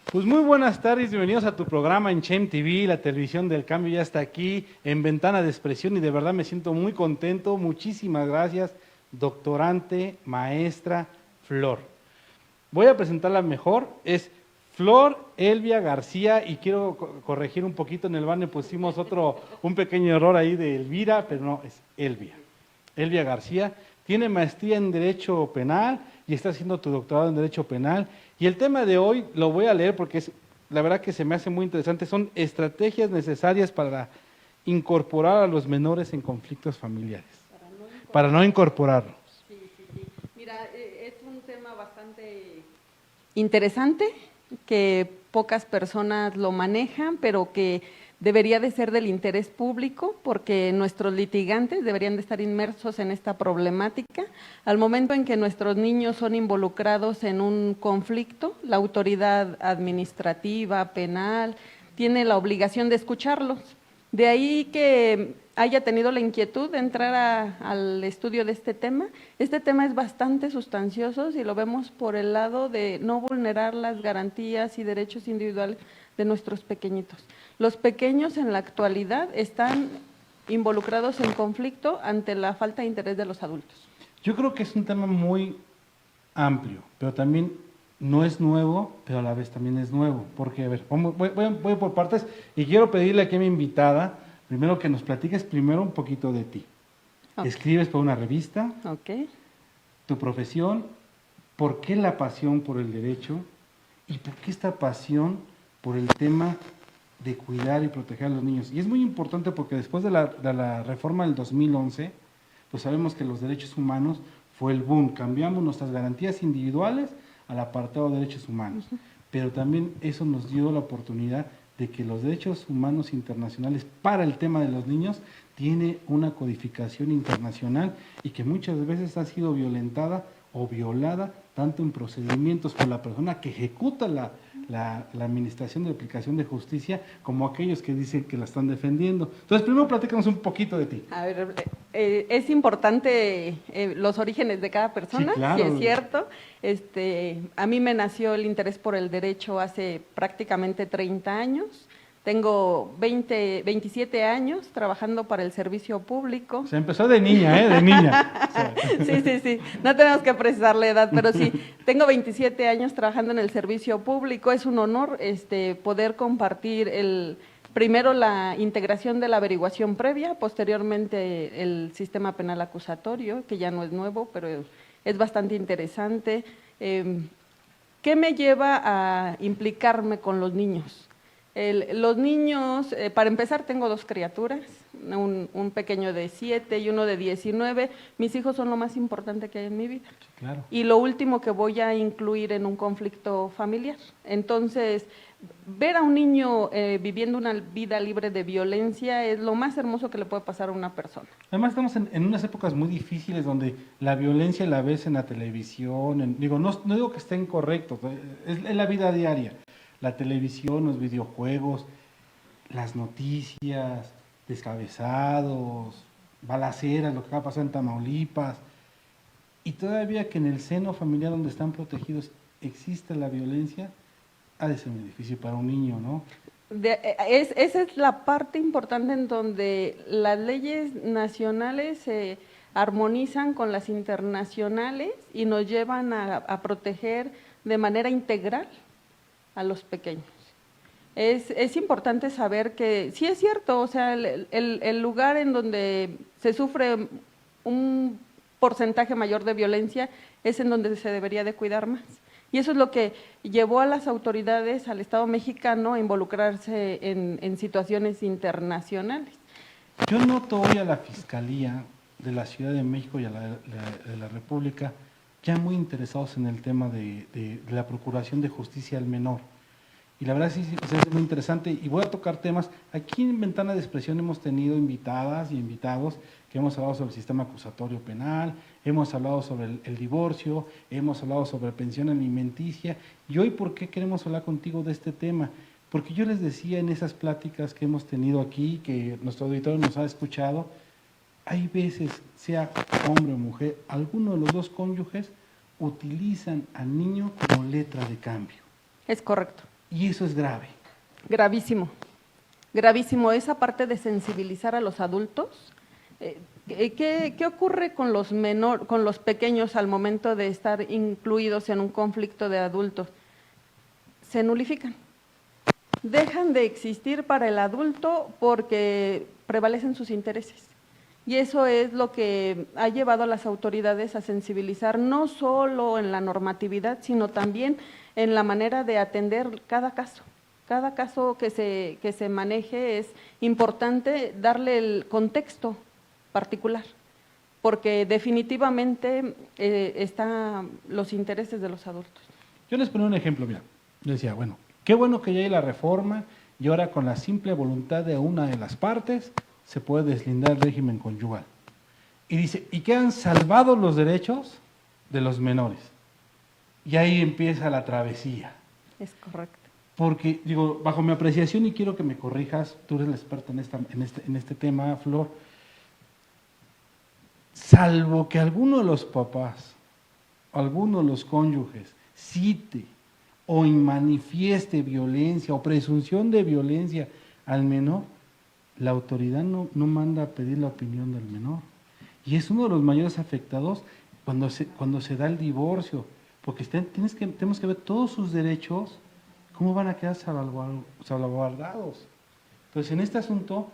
Pues muy buenas tardes, bienvenidos a tu programa en Chem TV, la televisión del cambio ya está aquí en Ventana de Expresión y de verdad me siento muy contento. Muchísimas gracias, doctorante, maestra Flor. Voy a presentarla mejor, es Flor Elvia García y quiero corregir un poquito, en el banner pusimos un pequeño error ahí de Elvira, pero no, es Elvia. Elvia García tiene maestría en Derecho Penal y está haciendo tu doctorado en Derecho Penal. Y el tema de hoy lo voy a leer porque la verdad que se me hace muy interesante. Son estrategias necesarias para incorporar a los menores en conflictos familiares. Para no incorporarlos. Sí. Mira, es un tema bastante interesante, que pocas personas lo manejan, pero que debería de ser del interés público, porque nuestros litigantes deberían de estar inmersos en esta problemática. Al momento en que nuestros niños son involucrados en un conflicto, la autoridad administrativa, penal, tiene la obligación de escucharlos. De ahí que haya tenido la inquietud de entrar al estudio de este tema. Este tema es bastante sustancioso si lo vemos por el lado de no vulnerar las garantías y derechos individuales de nuestros pequeñitos. Los pequeños en la actualidad están involucrados en conflicto ante la falta de interés de los adultos. Yo creo que es un tema muy amplio, pero también no es nuevo, pero a la vez también es nuevo. Porque, a ver, voy por partes y quiero pedirle aquí a mi invitada, primero que nos platiques primero un poquito de ti. Okay. Escribes para una revista, okay, tu profesión, por qué la pasión por el derecho y por qué esta pasión por el tema de cuidar y proteger a los niños. Y es muy importante porque después de la reforma del 2011, pues sabemos que los derechos humanos fue el boom. Cambiamos nuestras garantías individuales al apartado de derechos humanos. Pero también eso nos dio la oportunidad de que los derechos humanos internacionales para el tema de los niños tiene una codificación internacional y que muchas veces ha sido violentada o violada tanto en procedimientos por la persona que ejecuta la administración de aplicación de justicia como aquellos que dicen que la están defendiendo. Entonces, primero platícanos un poquito de ti. A ver, es importante los orígenes de cada persona, sí, claro. Si es cierto. A mí me nació el interés por el derecho hace prácticamente 30 años. Tengo 27 años trabajando para el servicio público. Se empezó de niña, ¿eh? De niña. Sí. No tenemos que precisar la edad, pero sí, tengo 27 años trabajando en el servicio público. Es un honor poder compartir primero la integración de la averiguación previa, posteriormente el sistema penal acusatorio, que ya no es nuevo, pero es bastante interesante. ¿Qué me lleva a implicarme con los niños? Los niños, para empezar, tengo 2 criaturas, un pequeño de 7 y uno de 19. Mis hijos son lo más importante que hay en mi vida. Sí, claro. Y lo último que voy a incluir en un conflicto familiar. Entonces, ver a un niño viviendo una vida libre de violencia es lo más hermoso que le puede pasar a una persona. Además estamos en unas épocas muy difíciles donde la violencia la ves en la televisión, no digo que esté incorrecto, es la vida diaria. La televisión, los videojuegos, las noticias, descabezados, balaceras, lo que acaba de pasar en Tamaulipas, y todavía que en el seno familiar donde están protegidos existe la violencia, ha de ser muy difícil para un niño, ¿no? Esa es la parte importante en donde las leyes nacionales se armonizan con las internacionales y nos llevan a proteger de manera integral a los pequeños. Es importante saber que sí es cierto, o sea, el lugar en donde se sufre un porcentaje mayor de violencia es en donde se debería de cuidar más. Y eso es lo que llevó a las autoridades, al Estado mexicano, a involucrarse en situaciones internacionales. Yo noto hoy a la Fiscalía de la Ciudad de México y a de la República ya muy interesados en el tema de la procuración de justicia al menor. Y la verdad sí es muy interesante y voy a tocar temas. Aquí en Ventana de Expresión hemos tenido invitadas y invitados que hemos hablado sobre el sistema acusatorio penal, hemos hablado sobre el divorcio, hemos hablado sobre pensión alimenticia. Y hoy, ¿por qué queremos hablar contigo de este tema? Porque yo les decía en esas pláticas que hemos tenido aquí, que nuestro auditorio nos ha escuchado, hay veces, sea hombre o mujer, alguno de los 2 cónyuges utilizan al niño como letra de cambio. Es correcto. Y eso es grave. Gravísimo, gravísimo. Esa parte de sensibilizar a los adultos. ¿Qué ocurre con con los pequeños al momento de estar incluidos en un conflicto de adultos? Se nulifican. Dejan de existir para el adulto porque prevalecen sus intereses. Y eso es lo que ha llevado a las autoridades a sensibilizar no solo en la normatividad, sino también en la manera de atender cada caso. Cada caso que se maneje es importante darle el contexto particular, porque definitivamente están los intereses de los adultos. Yo les ponía un ejemplo, mira, yo decía, bueno, qué bueno que ya hay la reforma y ahora con la simple voluntad de una de las partes se puede deslindar el régimen conyugal. Y dice, y quedan salvados los derechos de los menores. Y ahí empieza la travesía. Es correcto. Porque, digo, bajo mi apreciación, y quiero que me corrijas, tú eres la experta en este tema, Flor, salvo que alguno de los papás, alguno de los cónyuges, cite o manifieste violencia o presunción de violencia al menor, la autoridad no manda a pedir la opinión del menor. Y es uno de los mayores afectados cuando se da el divorcio, porque tenemos que ver todos sus derechos, cómo van a quedar salvaguardados. Entonces, en este asunto,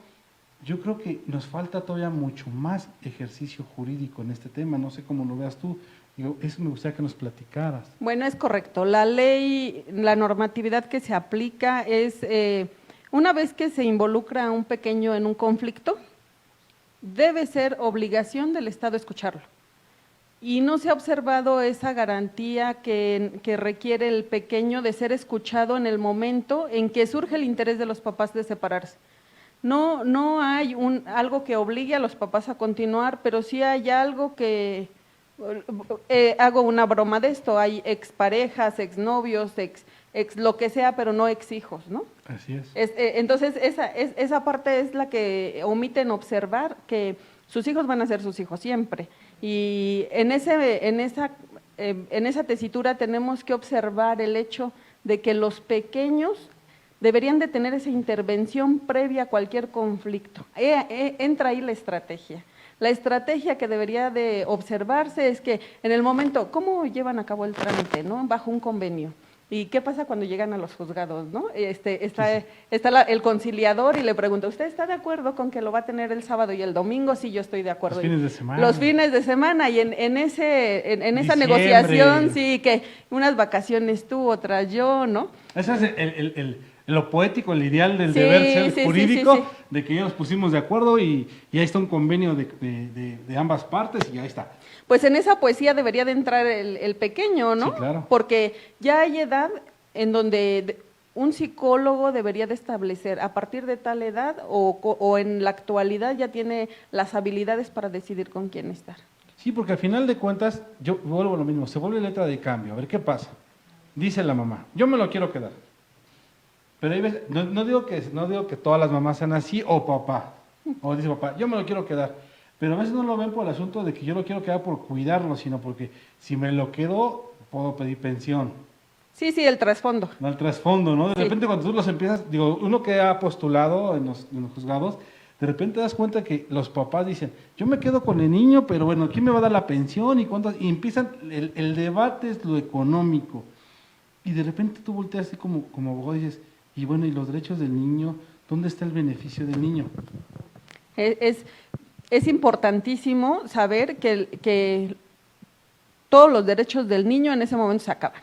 yo creo que nos falta todavía mucho más ejercicio jurídico en este tema. No sé cómo lo veas tú. Eso me gustaría que nos platicaras. Bueno, es correcto. La ley, la normatividad que se aplica es, una vez que se involucra a un pequeño en un conflicto, debe ser obligación del Estado escucharlo. Y no se ha observado esa garantía que requiere el pequeño de ser escuchado en el momento en que surge el interés de los papás de separarse. No hay algo que obligue a los papás a continuar, pero sí hay algo que… hago una broma de esto, hay exparejas, exnovios, ex lo que sea, pero no exhijos, ¿no? Así es. Entonces, esa parte es la que omiten observar, que sus hijos van a ser sus hijos siempre. Y en esa tesitura tenemos que observar el hecho de que los pequeños deberían de tener esa intervención previa a cualquier conflicto. Entra ahí la estrategia. La estrategia que debería de observarse es que en el momento, ¿cómo llevan a cabo el trámite, no? Bajo un convenio. ¿Y qué pasa cuando llegan a los juzgados, no? Está el conciliador y le pregunta, ¿usted está de acuerdo con que lo va a tener el sábado y el domingo? Sí, yo estoy de acuerdo. Los fines de semana. Los fines de semana y en esa negociación, sí, que unas vacaciones tú, otras yo, ¿no? Ese es lo poético, el ideal del deber ser jurídico, de que ya nos pusimos de acuerdo y ya está un convenio de ambas partes y ahí está. Pues en esa poesía debería de entrar el pequeño, ¿no? Sí, claro. Porque ya hay edad en donde un psicólogo debería de establecer a partir de tal edad o en la actualidad ya tiene las habilidades para decidir con quién estar. Sí, porque al final de cuentas, yo vuelvo a lo mismo, se vuelve letra de cambio. A ver, ¿qué pasa? Dice la mamá, yo me lo quiero quedar. Pero hay veces, no digo que todas las mamás sean así, o papá, o dice papá, yo me lo quiero quedar. Pero a veces no lo ven por el asunto de que yo lo quiero quedar por cuidarlo, sino porque si me lo quedo, puedo pedir pensión. Sí, el trasfondo. No, el trasfondo, ¿no? De repente cuando tú los empiezas, digo, uno que ha postulado en los juzgados, de repente te das cuenta que los papás dicen, yo me quedo con el niño, pero bueno, ¿quién me va a dar la pensión? Y empiezan, el debate es lo económico. Y de repente tú volteas así como abogado y dices, y bueno, ¿y los derechos del niño? ¿Dónde está el beneficio del niño? Es importantísimo saber que todos los derechos del niño en ese momento se acaban.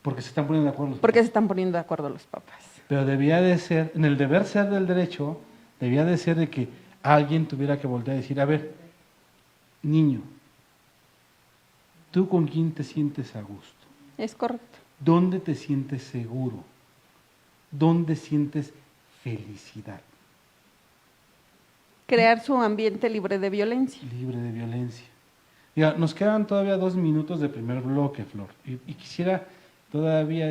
Porque se están poniendo de acuerdo. Porque se están poniendo de acuerdo los papás. Pero debía de ser, en el deber ser del derecho, debía de ser de que alguien tuviera que voltear a decir, a ver, niño, ¿tú con quién te sientes a gusto? Es correcto. ¿Dónde te sientes seguro? ¿Dónde sientes felicidad? Crear su ambiente libre de violencia. Libre de violencia. Mira, nos quedan todavía 2 minutos de primer bloque, Flor. Y quisiera todavía,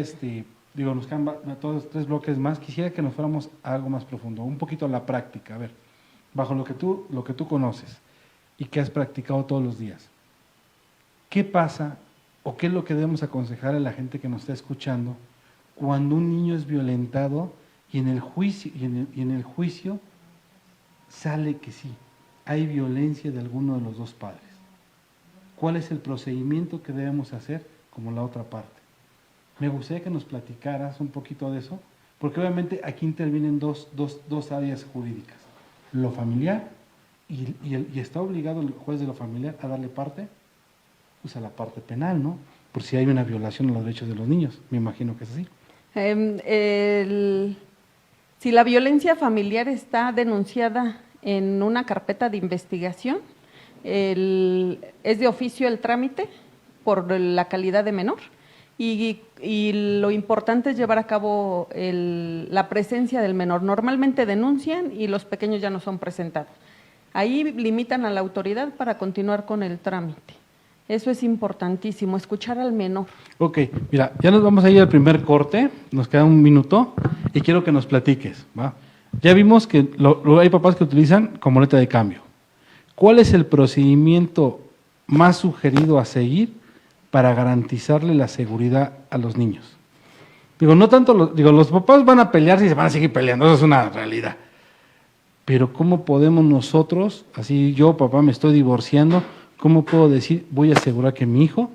nos quedan todos 3 bloques más. Quisiera que nos fuéramos a algo más profundo, un poquito a la práctica. A ver, bajo lo que tú conoces y que has practicado todos los días. ¿Qué pasa o qué es lo que debemos aconsejar a la gente que nos está escuchando cuando un niño es violentado y en el juicio, y en el juicio sale que sí, hay violencia de alguno de los dos padres? ¿Cuál es el procedimiento que debemos hacer como la otra parte? Me gustaría que nos platicaras un poquito de eso, porque obviamente aquí intervienen dos áreas jurídicas, lo familiar y está obligado el juez de lo familiar a darle parte, pues a la parte penal, ¿no? Por si hay una violación a los derechos de los niños, me imagino que es así. Si la violencia familiar está denunciada en una carpeta de investigación, es de oficio el trámite por la calidad de menor y lo importante es llevar a cabo la presencia del menor. Normalmente denuncian y los pequeños ya no son presentados. Ahí limitan a la autoridad para continuar con el trámite. Eso es importantísimo, escuchar al menor. Ok, mira, ya nos vamos a ir al primer corte, nos queda un minuto y quiero que nos platiques, ¿va? Ya vimos que hay papás que utilizan como letra de cambio. ¿Cuál es el procedimiento más sugerido a seguir para garantizarle la seguridad a los niños? Digo, no tanto, los papás van a pelearse y se van a seguir peleando, eso es una realidad. Pero ¿cómo podemos nosotros, así yo, papá, me estoy divorciando, cómo puedo decir, voy a asegurar que mi hijo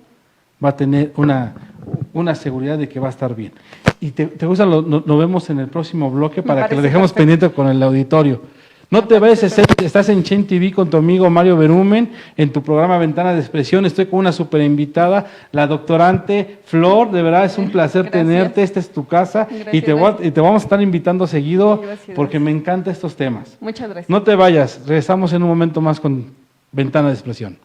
va a tener una seguridad de que va a estar bien? Y te gusta, lo vemos en el próximo bloque para que lo dejemos pendiente con el auditorio. No te vayas, estás en Chen TV con tu amigo Mario Berumen, en tu programa Ventana de Expresión. Estoy con una super invitada, la doctorante Flor. De verdad es un placer tenerte, esta es tu casa. Y te vamos a estar invitando seguido porque me encantan estos temas. Muchas gracias. No te vayas, regresamos en un momento más con Ventana de Expresión.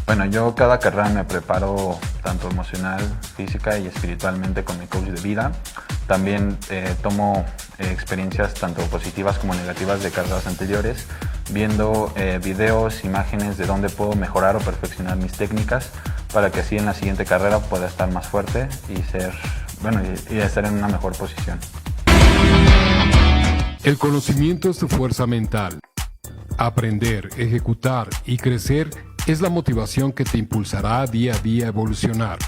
Bueno, yo cada carrera me preparo tanto emocional, física y espiritualmente con mi coach de vida. También tomo experiencias tanto positivas como negativas de carreras anteriores, viendo videos, imágenes de dónde puedo mejorar o perfeccionar mis técnicas para que así en la siguiente carrera pueda estar más fuerte y estar en una mejor posición. El conocimiento es tu fuerza mental. Aprender, ejecutar y crecer es la motivación que te impulsará día a día a evolucionar.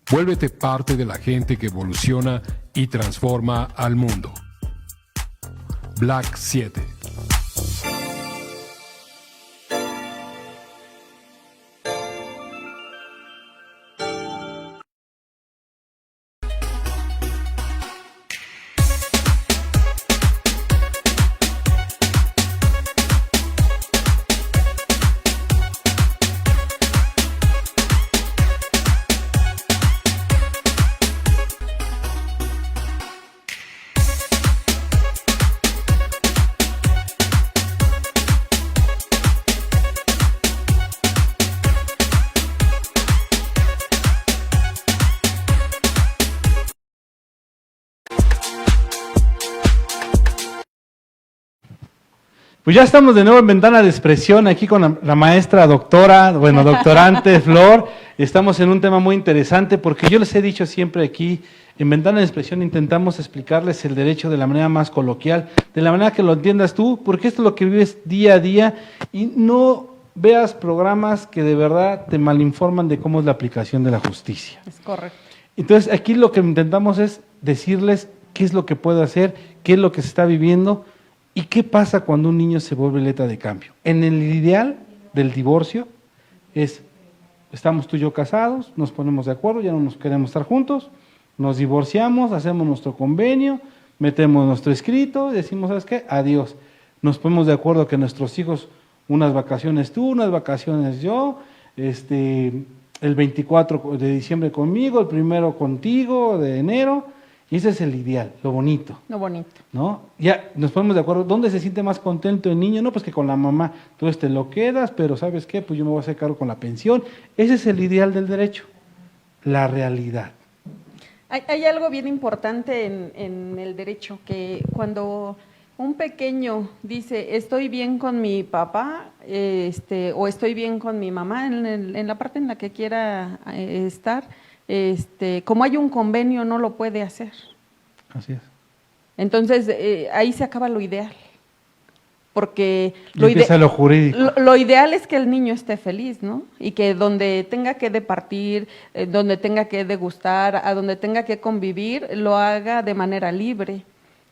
Vuélvete parte de la gente que evoluciona y transforma al mundo. Black 7. Pues ya estamos de nuevo en Ventana de Expresión, aquí con la maestra doctorante Flor. Estamos en un tema muy interesante porque yo les he dicho siempre aquí, en Ventana de Expresión intentamos explicarles el derecho de la manera más coloquial, de la manera que lo entiendas tú, porque esto es lo que vives día a día y no veas programas que de verdad te malinforman de cómo es la aplicación de la justicia. Es correcto. Entonces aquí lo que intentamos es decirles qué es lo que puede hacer, qué es lo que se está viviendo. ¿Y qué pasa cuando un niño se vuelve letra de cambio? En el ideal del divorcio es, estamos tú y yo casados, nos ponemos de acuerdo, ya no nos queremos estar juntos, nos divorciamos, hacemos nuestro convenio, metemos nuestro escrito, decimos, ¿sabes qué? Adiós. Nos ponemos de acuerdo que nuestros hijos, unas vacaciones tú, unas vacaciones yo, el 24 de diciembre conmigo, el 1 contigo, de enero. Y ese es el ideal, lo bonito. Lo bonito. ¿No? Ya nos ponemos de acuerdo. ¿Dónde se siente más contento el niño? No, pues que con la mamá. Entonces te lo quedas, pero ¿sabes qué? Pues yo me voy a hacer cargo con la pensión. Ese es el ideal del derecho, la realidad. Hay algo bien importante en el derecho, que cuando un pequeño dice, estoy bien con mi papá, o estoy bien con mi mamá, en la parte en la que quiera estar, como hay un convenio, no lo puede hacer. Así es. Entonces, ahí se acaba lo ideal. Porque empieza lo jurídico. Lo ideal es que el niño esté feliz, ¿no? Y que donde tenga que departir, donde tenga que degustar, a donde tenga que convivir, lo haga de manera libre.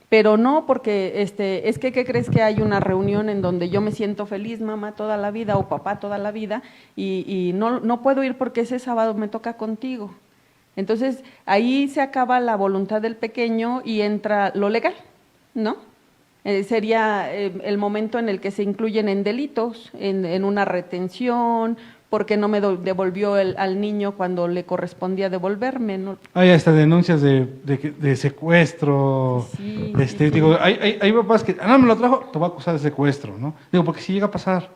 Pero no porque, es que, ¿qué crees? Que hay una reunión en donde yo me siento feliz, mamá, toda la vida, o papá toda la vida, y no puedo ir porque ese sábado me toca contigo. Entonces, ahí se acaba la voluntad del pequeño y entra lo legal, ¿no? Sería el momento en el que se incluyen en delitos, en una retención, porque no me devolvió al niño cuando le correspondía devolverme, ¿no? Hay hasta denuncias de secuestro. Sí, Digo, hay papás que, no me lo trajo, te va a acusar de secuestro, ¿no? Digo, porque si llega a pasar.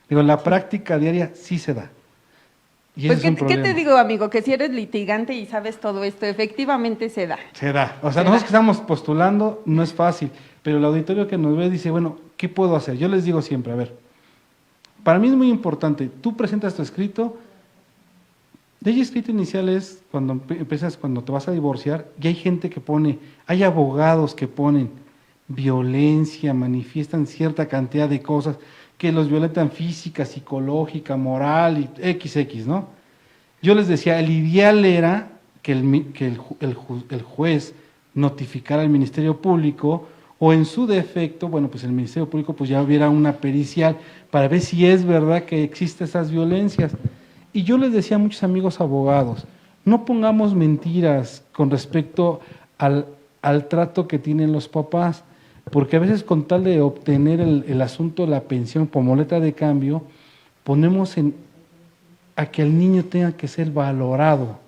Digo, en la práctica diaria sí se da. Y pues, ese es un ¿qué problema. te digo, amigo? Que si eres litigante y sabes todo esto, efectivamente se da. Se da. O sea, nosotros que estamos postulando no es fácil, pero el auditorio que nos ve dice, bueno, ¿qué puedo hacer? Yo les digo siempre, a ver, para mí es muy importante, tú presentas tu escrito, ley escrito inicial es cuando empiezas, cuando te vas a divorciar, y hay gente que pone, hay abogados que ponen violencia, manifiestan cierta cantidad de cosas que los violentan física, psicológica, moral y XX, ¿no? Yo les decía, el ideal era que el juez notificara al Ministerio Público o en su defecto, bueno, pues el Ministerio Público pues ya hubiera una pericial para ver si es verdad que existen esas violencias. Y yo les decía a muchos amigos abogados, no pongamos mentiras con respecto al trato que tienen los papás, porque a veces con tal de obtener el asunto de la pensión como letra de cambio, ponemos a que el niño tenga que ser valorado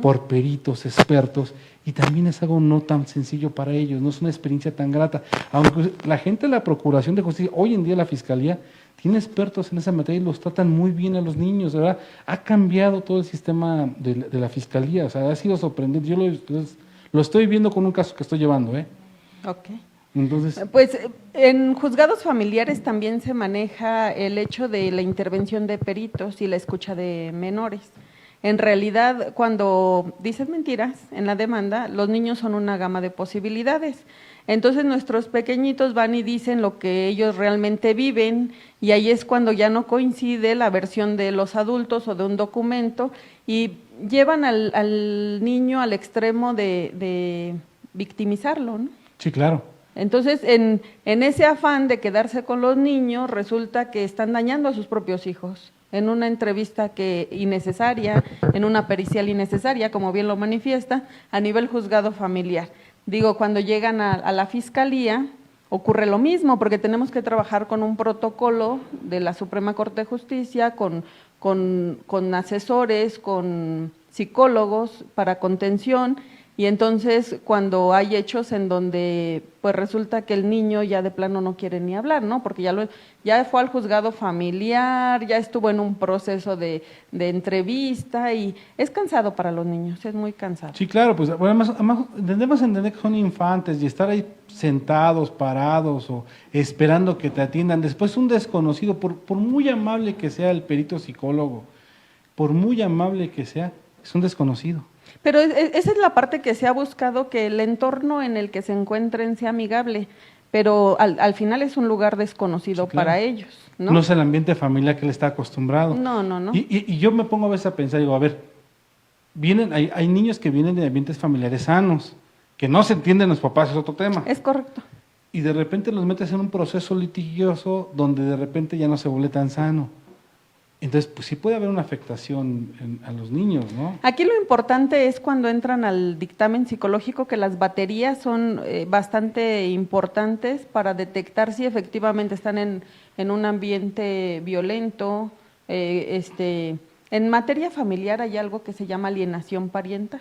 por peritos, expertos, y también es algo no tan sencillo para ellos, no es una experiencia tan grata. Aunque la gente de la Procuración de Justicia, hoy en día la Fiscalía, tiene expertos en esa materia y los tratan muy bien a los niños, ¿verdad? Ha cambiado todo el sistema de la Fiscalía, o sea, ha sido sorprendente. Yo lo estoy viendo con un caso que estoy llevando, ¿eh? Ok. Entonces, pues en juzgados familiares también se maneja el hecho de la intervención de peritos y la escucha de menores. En realidad, cuando dices mentiras en la demanda, los niños son una gama de posibilidades. Entonces nuestros pequeñitos van y dicen lo que ellos realmente viven, y ahí es cuando ya no coincide la versión de los adultos o de un documento, y llevan al niño al extremo de victimizarlo, ¿no? sí, claro. Entonces, en ese afán de quedarse con los niños, resulta que están dañando a sus propios hijos. En una entrevista innecesaria, en una pericial innecesaria, como bien lo manifiesta, a nivel juzgado familiar. Digo, cuando llegan a la Fiscalía, ocurre lo mismo, porque tenemos que trabajar con un protocolo de la Suprema Corte de Justicia, con asesores, con psicólogos para contención, Y entonces cuando hay hechos en donde pues resulta que el niño ya de plano no quiere ni hablar, ¿no? Porque ya fue al juzgado familiar, ya estuvo en un proceso de entrevista y es cansado para los niños, es muy cansado. Sí, claro, pues además debemos entender que son infantes y estar ahí sentados, parados o esperando que te atiendan. Después un desconocido, por muy amable que sea el perito psicólogo, por muy amable que sea, es un desconocido. Pero esa es la parte que se ha buscado, que el entorno en el que se encuentren sea amigable, pero al final es un lugar desconocido Sí, claro. para ellos, ¿no? No es el ambiente familiar que él está acostumbrado. No. Y yo me pongo a veces a pensar, digo, a ver, hay niños que vienen de ambientes familiares sanos, que no se entienden los papás, es otro tema. Es correcto. Y de repente los metes en un proceso litigioso donde de repente ya no se vuelve tan sano. Entonces, pues sí puede haber una afectación a los niños, ¿no? Aquí lo importante es cuando entran al dictamen psicológico que las baterías son bastante importantes para detectar si efectivamente están en un ambiente violento. En materia familiar hay algo que se llama alienación parental.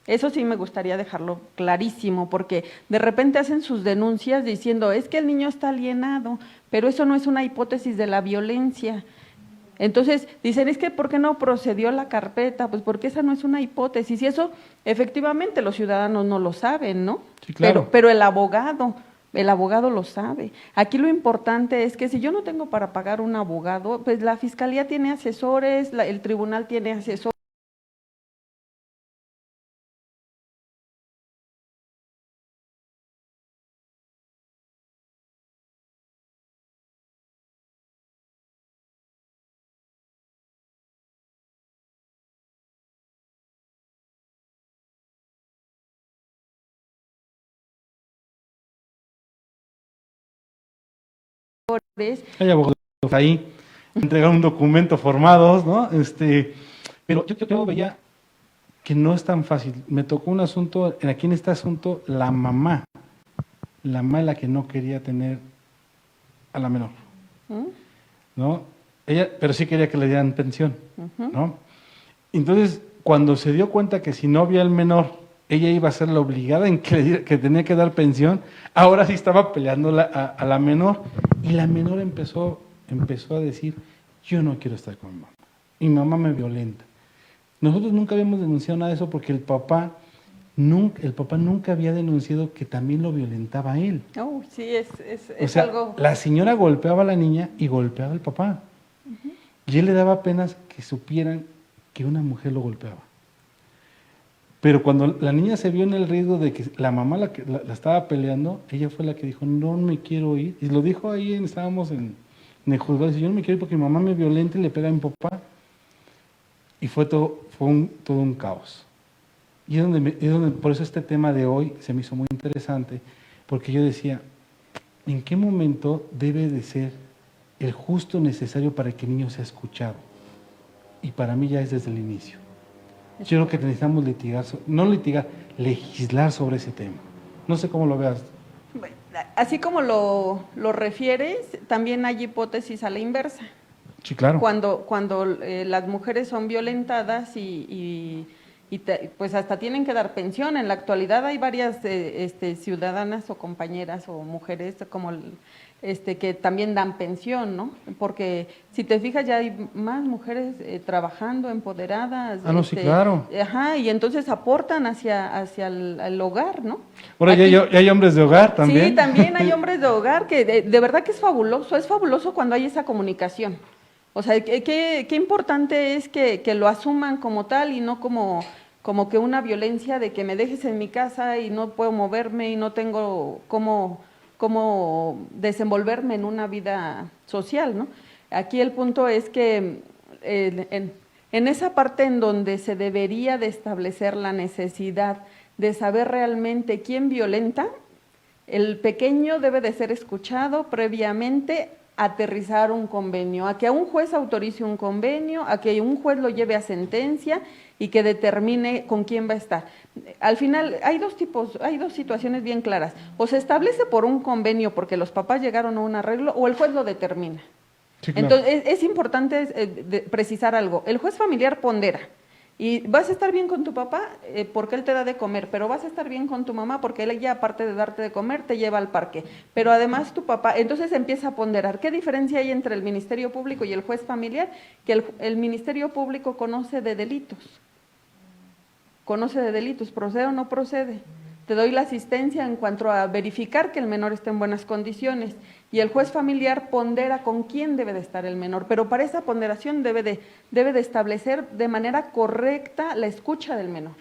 Eso sí me gustaría dejarlo clarísimo, porque de repente hacen sus denuncias diciendo, es que el niño está alienado, pero eso no es una hipótesis de la violencia. Entonces dicen, es que ¿por qué no procedió la carpeta? Pues porque esa no es una hipótesis, y eso efectivamente los ciudadanos no lo saben, ¿no? Sí, claro. Pero el abogado lo sabe. Aquí lo importante es que si yo no tengo para pagar un abogado, pues la fiscalía tiene asesores, el tribunal tiene asesores. Hay abogados ahí, entregar un documento formados, ¿no? Pero yo veía que no es tan fácil. Me tocó un asunto, aquí en este asunto, la mamá es la que no quería tener a la menor, ¿no? Ella, pero sí quería que le dieran pensión, ¿no? Entonces, cuando se dio cuenta que si no había el menor, ella iba a ser la obligada en que tenía que dar pensión, ahora sí estaba peleando a la menor, y la menor empezó a decir, yo no quiero estar con mi mamá me violenta. Nosotros nunca habíamos denunciado nada de eso porque el papá nunca había denunciado que también lo violentaba a él. Oh, sí, es O sea, algo. la señora golpeaba a la niña y golpeaba al papá. Y él le daba penas que supieran que una mujer lo golpeaba. Pero cuando la niña se vio en el riesgo de que la mamá la estaba peleando, ella fue la que dijo, no me quiero ir. Y lo dijo ahí, estábamos en el juzgado, dice, yo no me quiero ir porque mi mamá me violenta y le pega a mi papá. Y fue todo un caos. Y es donde, por eso este tema de hoy se me hizo muy interesante, porque yo decía, ¿en qué momento debe de ser el justo necesario para que el niño sea escuchado? Y para mí ya es desde el inicio. Yo creo que necesitamos legislar sobre ese tema. No sé cómo lo veas. Así como lo refieres, también hay hipótesis a la inversa. Sí, claro. Cuando las mujeres son violentadas pues hasta tienen que dar pensión. En la actualidad hay varias ciudadanas o compañeras o mujeres como que también dan pensión, ¿no? Porque si te fijas ya hay más mujeres trabajando, empoderadas. Ah, no, sí, claro. Ajá, y entonces aportan hacia el hogar, ¿no? Ahora ya hay hombres de hogar también. Sí, también hay hombres de hogar que de verdad que es fabuloso cuando hay esa comunicación. O sea, qué importante es que lo asuman como tal y no como que una violencia de que me dejes en mi casa y no puedo moverme y no tengo cómo desenvolverme en una vida social, ¿no? Aquí el punto es que en esa parte en donde se debería de establecer la necesidad de saber realmente quién violenta, el pequeño debe de ser escuchado previamente, aterrizar un convenio, a que un juez autorice un convenio, a que un juez lo lleve a sentencia y que determine con quién va a estar. Al final hay dos situaciones bien claras, o se establece por un convenio porque los papás llegaron a un arreglo o el juez lo determina. Sí, claro. Entonces es importante precisar algo, el juez familiar pondera Y vas a estar bien con tu papá porque él te da de comer, pero vas a estar bien con tu mamá porque él ya, aparte de darte de comer, te lleva al parque. Pero además tu papá, entonces empieza a ponderar. ¿Qué diferencia hay entre el Ministerio Público y el juez familiar? Que el Ministerio Público conoce de delitos. Conoce de delitos, procede o no procede. Te doy la asistencia en cuanto a verificar que el menor esté en buenas condiciones. Y el juez familiar pondera con quién debe de estar el menor, pero para esa ponderación debe de establecer de manera correcta la escucha del menor,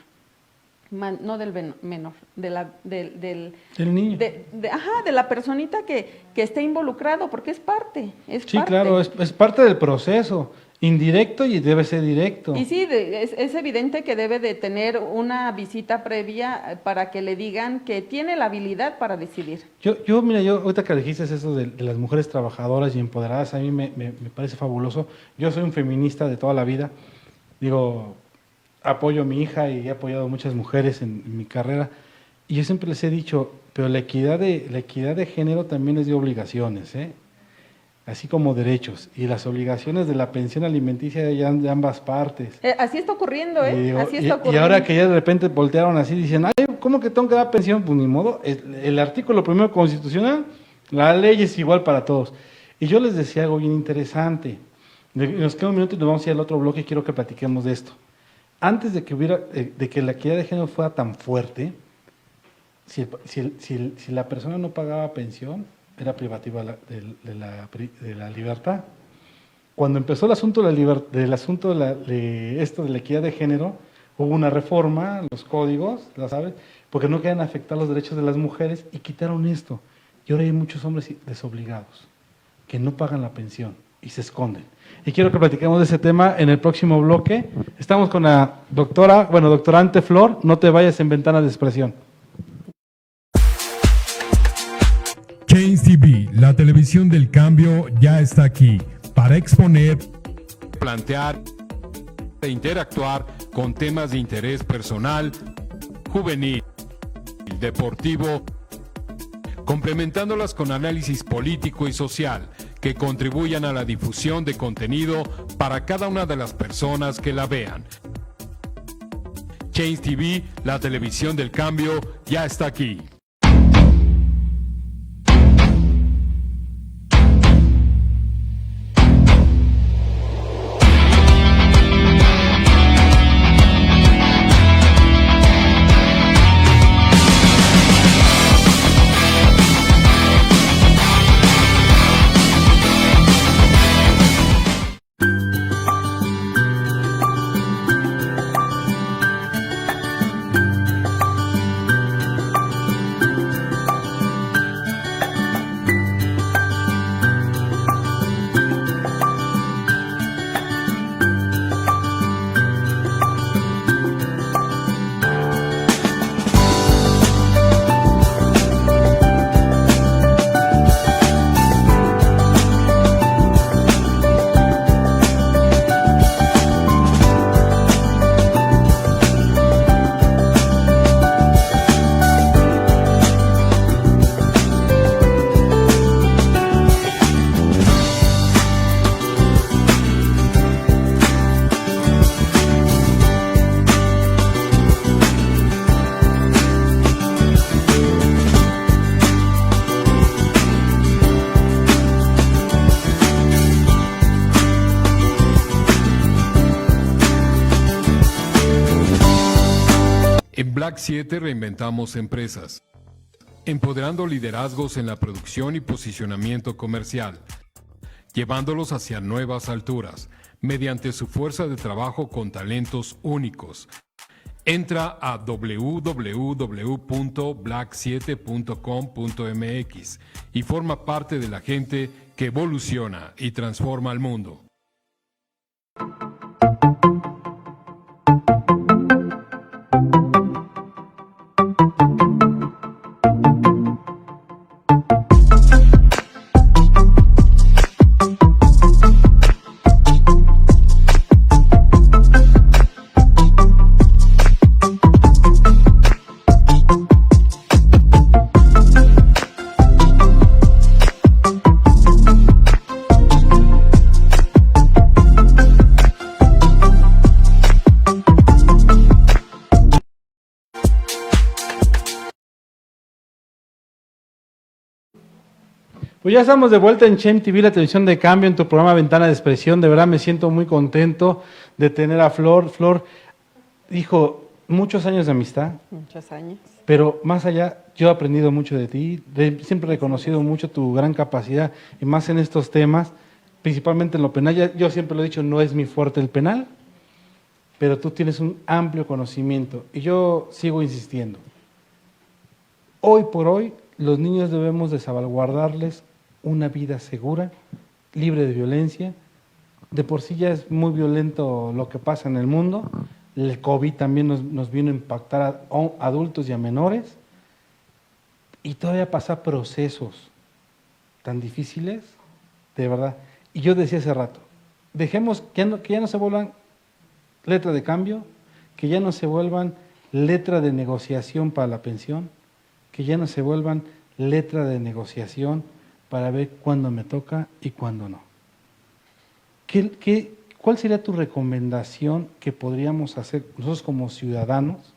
no del menor, del niño. De la personita que esté involucrado, porque es parte. Sí, claro, es parte del proceso. Indirecto y debe ser directo. Y sí, es evidente que debe de tener una visita previa para que le digan que tiene la habilidad para decidir. Mira, ahorita que dijiste eso de las mujeres trabajadoras y empoderadas, a mí me parece fabuloso. Yo soy un feminista de toda la vida. Digo, apoyo a mi hija y he apoyado a muchas mujeres en mi carrera. Y yo siempre les he dicho, pero la equidad de género también es de obligaciones, así como derechos, y las obligaciones de la pensión alimenticia de ambas partes. Así está ocurriendo, así está ocurriendo. Y ahora que ya de repente voltearon así, dicen, ay, ¿cómo que tengo que dar pensión? Pues ni modo, el artículo primero constitucional, la ley es igual para todos. Y yo les decía algo bien interesante, nos queda un minuto y nos vamos a ir al otro bloque y quiero que platiquemos de esto. Antes de que la equidad de género fuera tan fuerte, si la persona no pagaba pensión, era privativa de la libertad. Cuando empezó el asunto de la equidad de género, hubo una reforma, los códigos, ¿la sabes? Porque no querían afectar los derechos de las mujeres y quitaron esto. Y ahora hay muchos hombres desobligados que no pagan la pensión y se esconden. Y quiero que platiquemos de ese tema en el próximo bloque. Estamos con la doctorante Flor, no te vayas en Ventanas de Expresión. Change TV, la televisión del cambio, ya está aquí para exponer, plantear e interactuar con temas de interés personal, juvenil, deportivo, complementándolas con análisis político y social que contribuyan a la difusión de contenido para cada una de las personas que la vean. Change TV, la televisión del cambio, ya está aquí. En Black 7 reinventamos empresas, empoderando liderazgos en la producción y posicionamiento comercial, llevándolos hacia nuevas alturas, mediante su fuerza de trabajo con talentos únicos. Entra a www.black7.com.mx y forma parte de la gente que evoluciona y transforma al mundo. Pues ya estamos de vuelta en Chem TV, la televisión de cambio, en tu programa Ventana de Expresión. De verdad me siento muy contento de tener a Flor. Flor, hijo, muchos años de amistad. Muchos años. Pero más allá, yo he aprendido mucho de ti, siempre he reconocido mucho tu gran capacidad, y más en estos temas, principalmente en lo penal. Yo siempre lo he dicho, no es mi fuerte el penal, pero tú tienes un amplio conocimiento, y yo sigo insistiendo. Hoy por hoy, los niños debemos de salvaguardarles una vida segura, libre de violencia. De por sí ya es muy violento lo que pasa en el mundo. El COVID también nos vino a impactar a adultos y a menores, y todavía pasar procesos tan difíciles, de verdad. Y yo decía hace rato, dejemos que ya no se vuelvan letra de cambio, que ya no se vuelvan letra de negociación para la pensión, que ya no se vuelvan letra de negociación para ver cuándo me toca y cuándo no. ¿Cuál sería tu recomendación que podríamos hacer nosotros como ciudadanos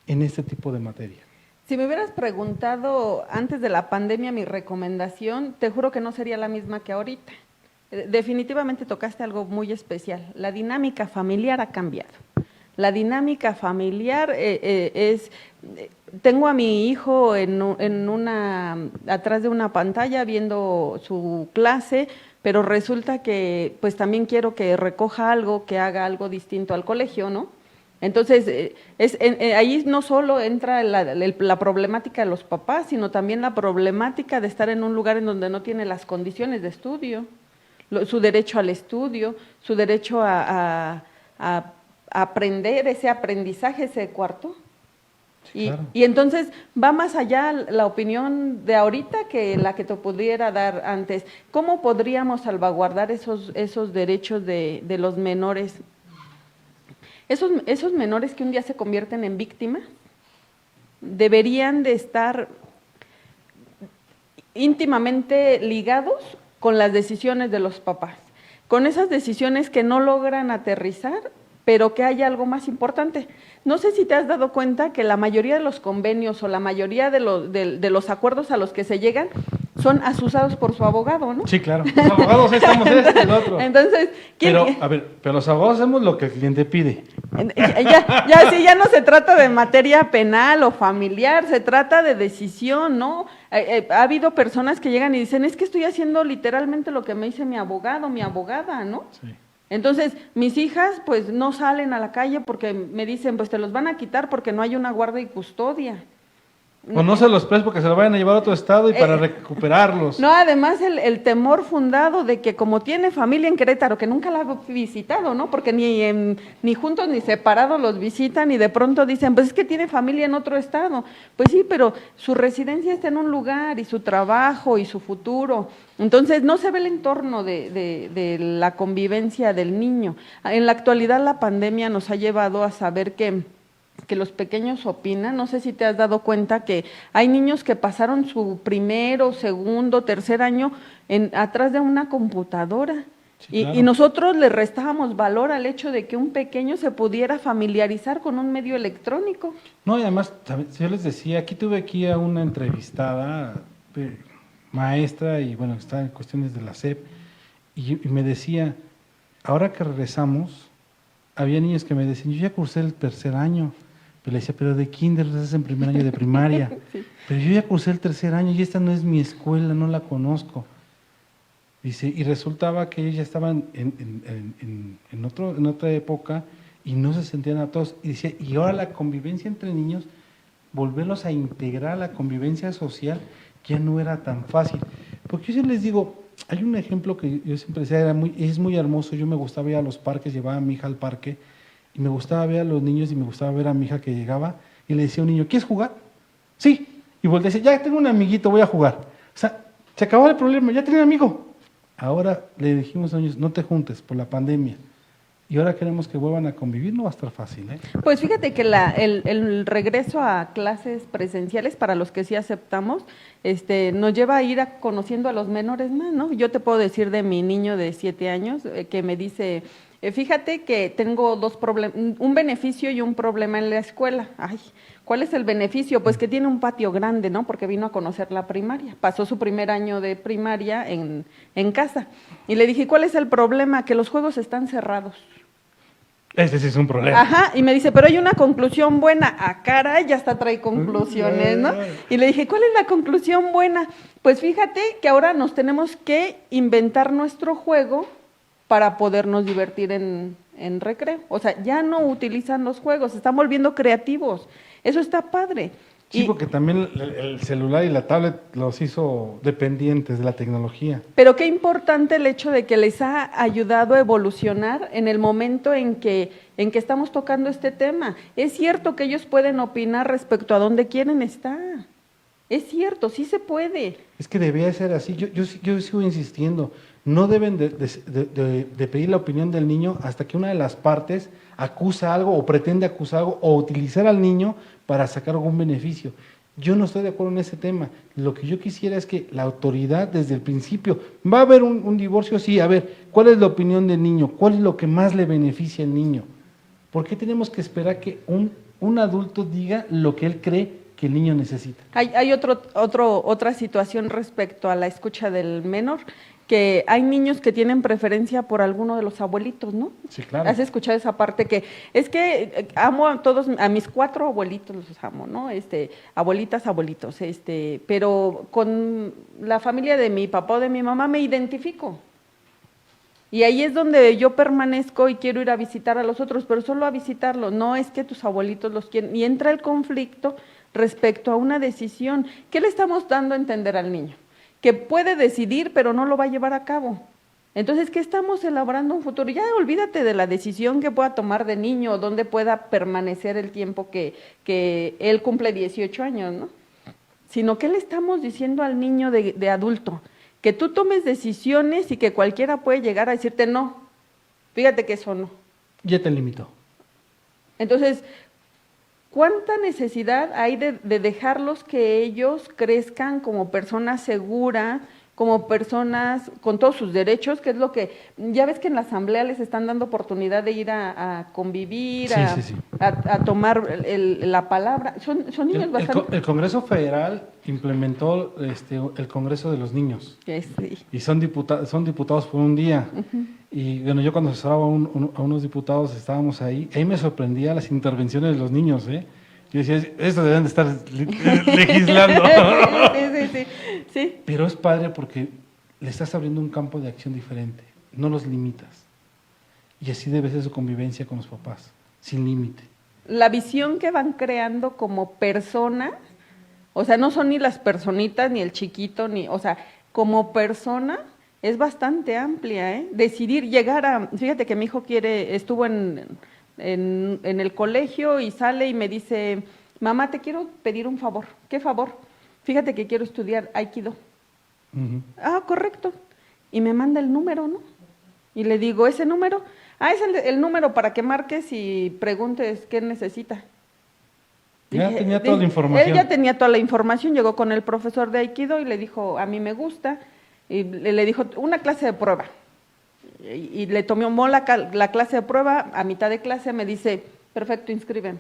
en este tipo de materia? Si me hubieras preguntado antes de la pandemia mi recomendación, te juro que no sería la misma que ahorita. Definitivamente tocaste algo muy especial. La dinámica familiar ha cambiado. La dinámica familiar tengo a mi hijo atrás de una pantalla viendo su clase, pero resulta que pues también quiero que recoja algo, que haga algo distinto al colegio, ¿no? Entonces, ahí no solo entra la problemática de los papás, sino también la problemática de estar en un lugar en donde no tiene las condiciones de estudio, su derecho al estudio, su derecho a aprender, ese aprendizaje, ese cuarto. Sí, claro. Y entonces va más allá la opinión de ahorita que la que te pudiera dar antes. ¿Cómo podríamos salvaguardar esos derechos de los menores? Esos menores que un día se convierten en víctimas deberían de estar íntimamente ligados con las decisiones de los papás, con esas decisiones que no logran aterrizar, pero que hay algo más importante. No sé si te has dado cuenta que la mayoría de los convenios o la mayoría de los acuerdos a los que se llegan son asusados por su abogado, ¿no? Sí, claro. Los abogados estamos esto y lo otro. Entonces, pero los abogados hacemos lo que el cliente pide. Ya no se trata de materia penal o familiar, se trata de decisión, ¿no? Ha habido personas que llegan y dicen, es que estoy haciendo literalmente lo que me dice mi abogado, mi abogada, ¿no? Sí. Entonces, mis hijas pues no salen a la calle porque me dicen, pues te los van a quitar porque no hay una guardia y custodia. O no se los prestes porque se los vayan a llevar a otro estado y para recuperarlos. No, además el temor fundado de que como tiene familia en Querétaro, que nunca la ha visitado, ¿no? Porque ni juntos ni separados los visitan y de pronto dicen, pues es que tiene familia en otro estado. Pues sí, pero su residencia está en un lugar y su trabajo y su futuro. Entonces no se ve el entorno de la convivencia del niño. En la actualidad la pandemia nos ha llevado a saber que los pequeños opinan. No sé si te has dado cuenta que hay niños que pasaron su primero, segundo, tercer año atrás de una computadora. Sí, claro. Y nosotros le restábamos valor al hecho de que un pequeño se pudiera familiarizar con un medio electrónico. No, y además, yo les decía, tuve a una entrevistada, maestra, y bueno, está en cuestiones de la SEP, y me decía, ahora que regresamos, había niños que me decían, yo ya cursé el tercer año. Pero le decía, pero de kinder estás en primer año de primaria. Sí. Pero yo ya cursé el tercer año y esta no es mi escuela, no la conozco. Dice, y resultaba que ellos ya estaban en otra época y no se sentían a todos. Y decía, y ahora la convivencia entre niños, volverlos a integrar a la convivencia social, ya no era tan fácil. Porque yo les digo, hay un ejemplo que yo siempre decía, es muy hermoso. Yo me gustaba ir a los parques, llevaba a mi hija al parque, y me gustaba ver a los niños y me gustaba ver a mi hija que llegaba y le decía a un niño, ¿quieres jugar? Sí. Y volteé y decía, ya tengo un amiguito, voy a jugar. O sea, se acabó el problema, ya tenía un amigo. Ahora le dijimos a los niños, no te juntes por la pandemia. Y ahora queremos que vuelvan a convivir, no va a estar fácil, ¿eh? Pues fíjate que el regreso a clases presenciales, para los que sí aceptamos, nos lleva a ir conociendo a los menores más, ¿no? Yo te puedo decir de mi niño de 7 años, que me dice, Fíjate que tengo dos problemas, un beneficio y un problema en la escuela. Ay, ¿cuál es el beneficio? Pues que tiene un patio grande, ¿no? Porque vino a conocer la primaria. Pasó su primer año de primaria en casa. Y le dije, ¿cuál es el problema? Que los juegos están cerrados. Ese sí es un problema. Ajá, y me dice, pero hay una conclusión buena. Ah, caray, ya hasta trae conclusiones, ¿no? Y le dije, ¿cuál es la conclusión buena? Pues fíjate que ahora nos tenemos que inventar nuestro juego para podernos divertir en recreo. O sea, ya no utilizan los juegos, se están volviendo creativos. Eso está padre. Sí, porque también el celular y la tablet los hizo dependientes de la tecnología. Pero qué importante el hecho de que les ha ayudado a evolucionar en el momento en que estamos tocando este tema. Es cierto que ellos pueden opinar respecto a dónde quieren estar. Es cierto, sí se puede. Es que debía ser así. Yo sigo insistiendo. No deben de pedir la opinión del niño hasta que una de las partes acusa algo o pretende acusar algo o utilizar al niño para sacar algún beneficio. Yo no estoy de acuerdo en ese tema. Lo que yo quisiera es que la autoridad desde el principio, va a haber un divorcio, sí, a ver, ¿cuál es la opinión del niño? ¿Cuál es lo que más le beneficia al niño? ¿Por qué tenemos que esperar que un adulto diga lo que él cree que el niño necesita? Hay otra situación respecto a la escucha del menor, que hay niños que tienen preferencia por alguno de los abuelitos, ¿no? Sí, claro. ¿Has escuchado esa parte que es que amo a todos, a mis 4 abuelitos los amo, ¿no? Abuelitas, abuelitos, pero con la familia de mi papá o de mi mamá me identifico. Y ahí es donde yo permanezco y quiero ir a visitar a los otros, pero solo a visitarlos, no es que tus abuelitos los quieren. Y entra el conflicto respecto a una decisión. ¿Qué le estamos dando a entender al niño? Que puede decidir, pero no lo va a llevar a cabo. Entonces, ¿qué estamos elaborando un futuro? Ya olvídate de la decisión que pueda tomar de niño, o dónde pueda permanecer el tiempo que él cumple 18 años, ¿no? Sino, ¿qué le estamos diciendo al niño de adulto? Que tú tomes decisiones y que cualquiera puede llegar a decirte no. Fíjate que eso no. Ya te limitó. Entonces, ¿cuánta necesidad hay de dejarlos que ellos crezcan como personas seguras, como personas con todos sus derechos, que es lo que, ya ves que en la asamblea les están dando oportunidad de ir a convivir, Sí. A tomar la palabra? Son niños bastante... El Congreso Federal implementó el Congreso de los Niños. Sí. Y son diputados por un día. Uh-huh. Y bueno, yo cuando asesoraba a unos diputados estábamos ahí me sorprendía las intervenciones de los niños, ¿eh? Yo decía, esto deben de estar legislando. Sí. Pero es padre porque le estás abriendo un campo de acción diferente, no los limitas. Y así debe ser su convivencia con los papás, sin límite. La visión que van creando como personas, o sea, no son ni las personitas, ni el chiquito, o sea, como persona es bastante amplia, ¿eh? Decidir, fíjate que mi hijo estuvo en el colegio y sale y me dice, mamá, te quiero pedir un favor. ¿Qué favor? Fíjate que quiero estudiar Aikido. Uh-huh. Ah, correcto. Y me manda el número, ¿no? Y le digo, ¿ese número? Ah, es el número para que marques y preguntes qué necesita. Tenía toda la información. Él ya tenía toda la información, llegó con el profesor de Aikido y le dijo, a mí me gusta, y le dijo, una clase de prueba. Y le tomó la clase de prueba, a mitad de clase me dice, perfecto, inscríbeme.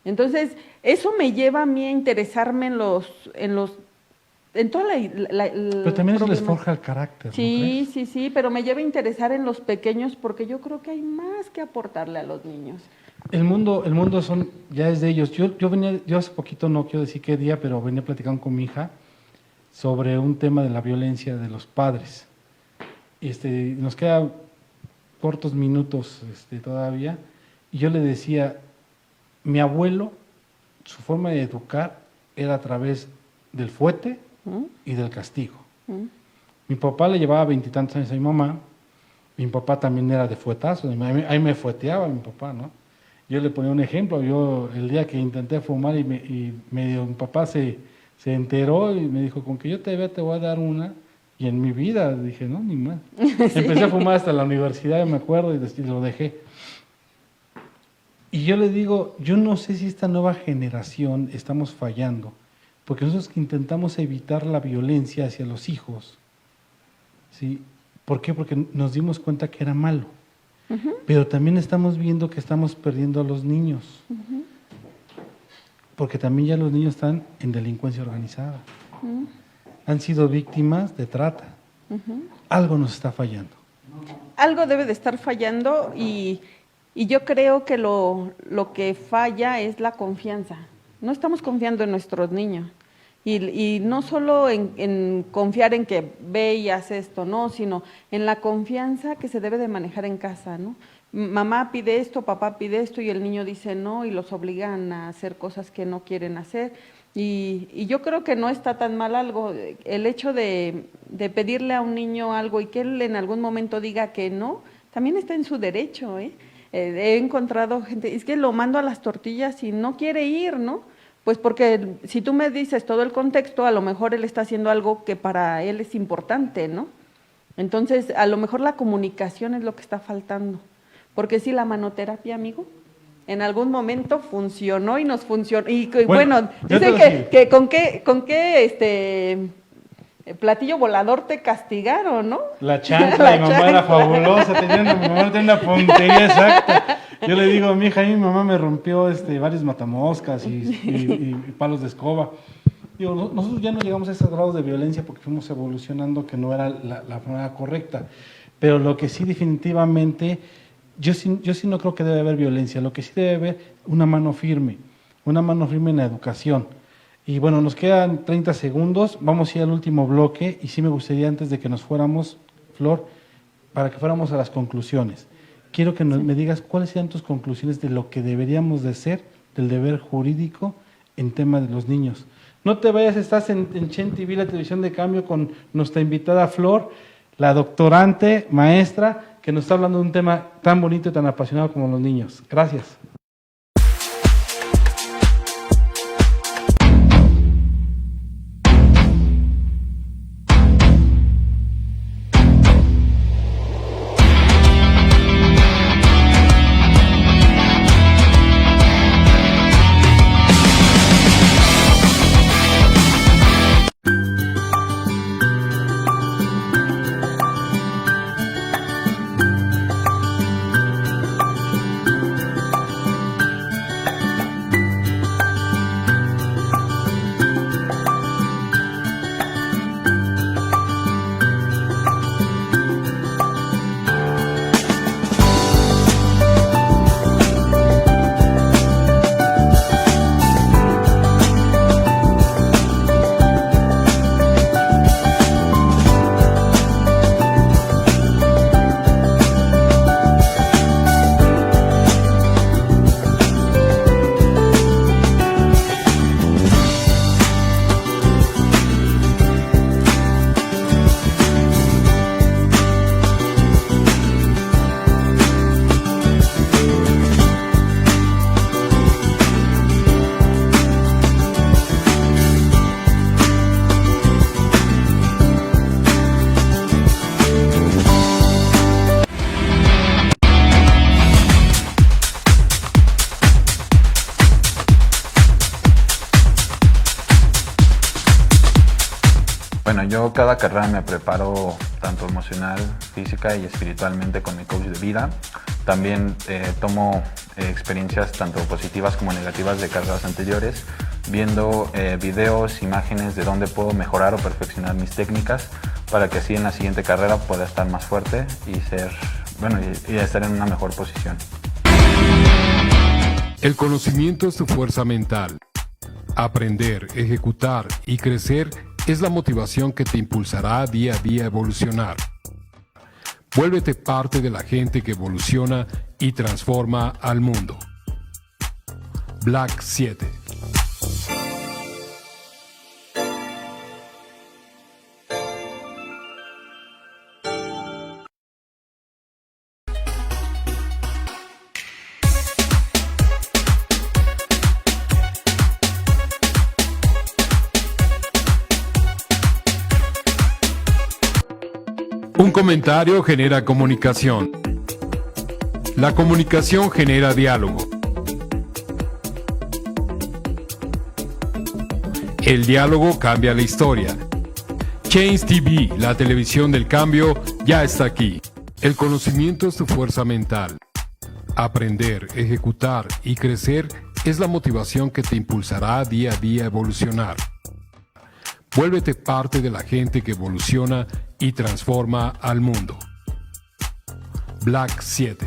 Entonces, eso me lleva a mí a interesarme en toda pero también eso les forja el carácter. Sí, ¿no crees? sí, pero me lleva a interesar en los pequeños porque yo creo que hay más que aportarle a los niños. El mundo ya es de ellos. Yo hace poquito, no quiero decir qué día, pero venía platicando con mi hija sobre un tema de la violencia de los padres. Nos quedan cortos minutos todavía, y yo le decía, mi abuelo, su forma de educar era a través del fuete y del castigo. Mi papá le llevaba 20 y tantos años a mi mamá, mi papá también era de fuetazo, ahí me fueteaba mi papá, ¿no? Yo le ponía un ejemplo, el día que intenté fumar mi papá se enteró y me dijo, con que yo te vea te voy a dar una. Y en mi vida dije, no, ni más. Sí. Empecé a fumar hasta la universidad, me acuerdo, y lo dejé. Y yo le digo, yo no sé si esta nueva generación estamos fallando, porque nosotros que intentamos evitar la violencia hacia los hijos, ¿sí? ¿Por qué? Porque nos dimos cuenta que era malo. pero también estamos viendo que estamos perdiendo a los niños, porque también ya los niños están en delincuencia organizada, han sido víctimas de trata. Algo nos está fallando. Algo debe de estar fallando y yo creo que lo que falla es la confianza. No estamos confiando en nuestros niños. Y no solo en confiar en que ve y hace esto, no, sino en la confianza que se debe de manejar en casa, ¿no? Mamá pide esto, papá pide esto y el niño dice no y los obligan a hacer cosas que no quieren hacer. Y yo creo que no está tan mal algo. El hecho de pedirle a un niño algo y que él en algún momento diga que no, también está en su derecho, ¿eh? He encontrado gente, es que lo mando a las tortillas y no quiere ir, ¿no? Pues porque si tú me dices todo el contexto, a lo mejor él está haciendo algo que para él es importante, ¿no? Entonces, a lo mejor la comunicación es lo que está faltando. Porque sí, la manoterapia, amigo, en algún momento funcionó y nos funcionó. Y bueno dicen que con qué platillo volador te castigaron, ¿no? La chancla, mi mamá era fabulosa, mi mamá tenía una puntería exacta. Yo le digo a mi hija, mi mamá me rompió varios matamoscas y palos de escoba. Digo, nosotros ya no llegamos a esos grados de violencia porque fuimos evolucionando, que no era la forma correcta. Pero lo que sí definitivamente, yo sí no creo que debe haber violencia. Lo que sí debe haber una mano firme en la educación. Y bueno, nos quedan 30 segundos, vamos a ir al último bloque y sí me gustaría antes de que nos fuéramos, Flor, para que fuéramos a las conclusiones. Quiero que me digas cuáles sean tus conclusiones de lo que deberíamos de hacer, del deber jurídico en tema de los niños. No te vayas, estás en Chen TV, la televisión de cambio, con nuestra invitada Flor, la doctorante, maestra, que nos está hablando de un tema tan bonito y tan apasionado como los niños. Gracias. Bueno, yo cada carrera me preparo tanto emocional, física y espiritualmente con mi coach de vida. También tomo experiencias tanto positivas como negativas de carreras anteriores, viendo videos, imágenes de dónde puedo mejorar o perfeccionar mis técnicas para que así en la siguiente carrera pueda estar más fuerte y estar en una mejor posición. El conocimiento es tu fuerza mental. Aprender, ejecutar y crecer es la motivación que te impulsará día a día a evolucionar. Vuélvete parte de la gente que evoluciona y transforma al mundo. Black 7. Un comentario genera comunicación. La comunicación genera diálogo. El diálogo cambia la historia. Change TV, la televisión del cambio, ya está aquí. El conocimiento es tu fuerza mental. Aprender, ejecutar y crecer es la motivación que te impulsará día a día a evolucionar. Vuélvete parte de la gente que evoluciona y transforma al mundo. Black 7.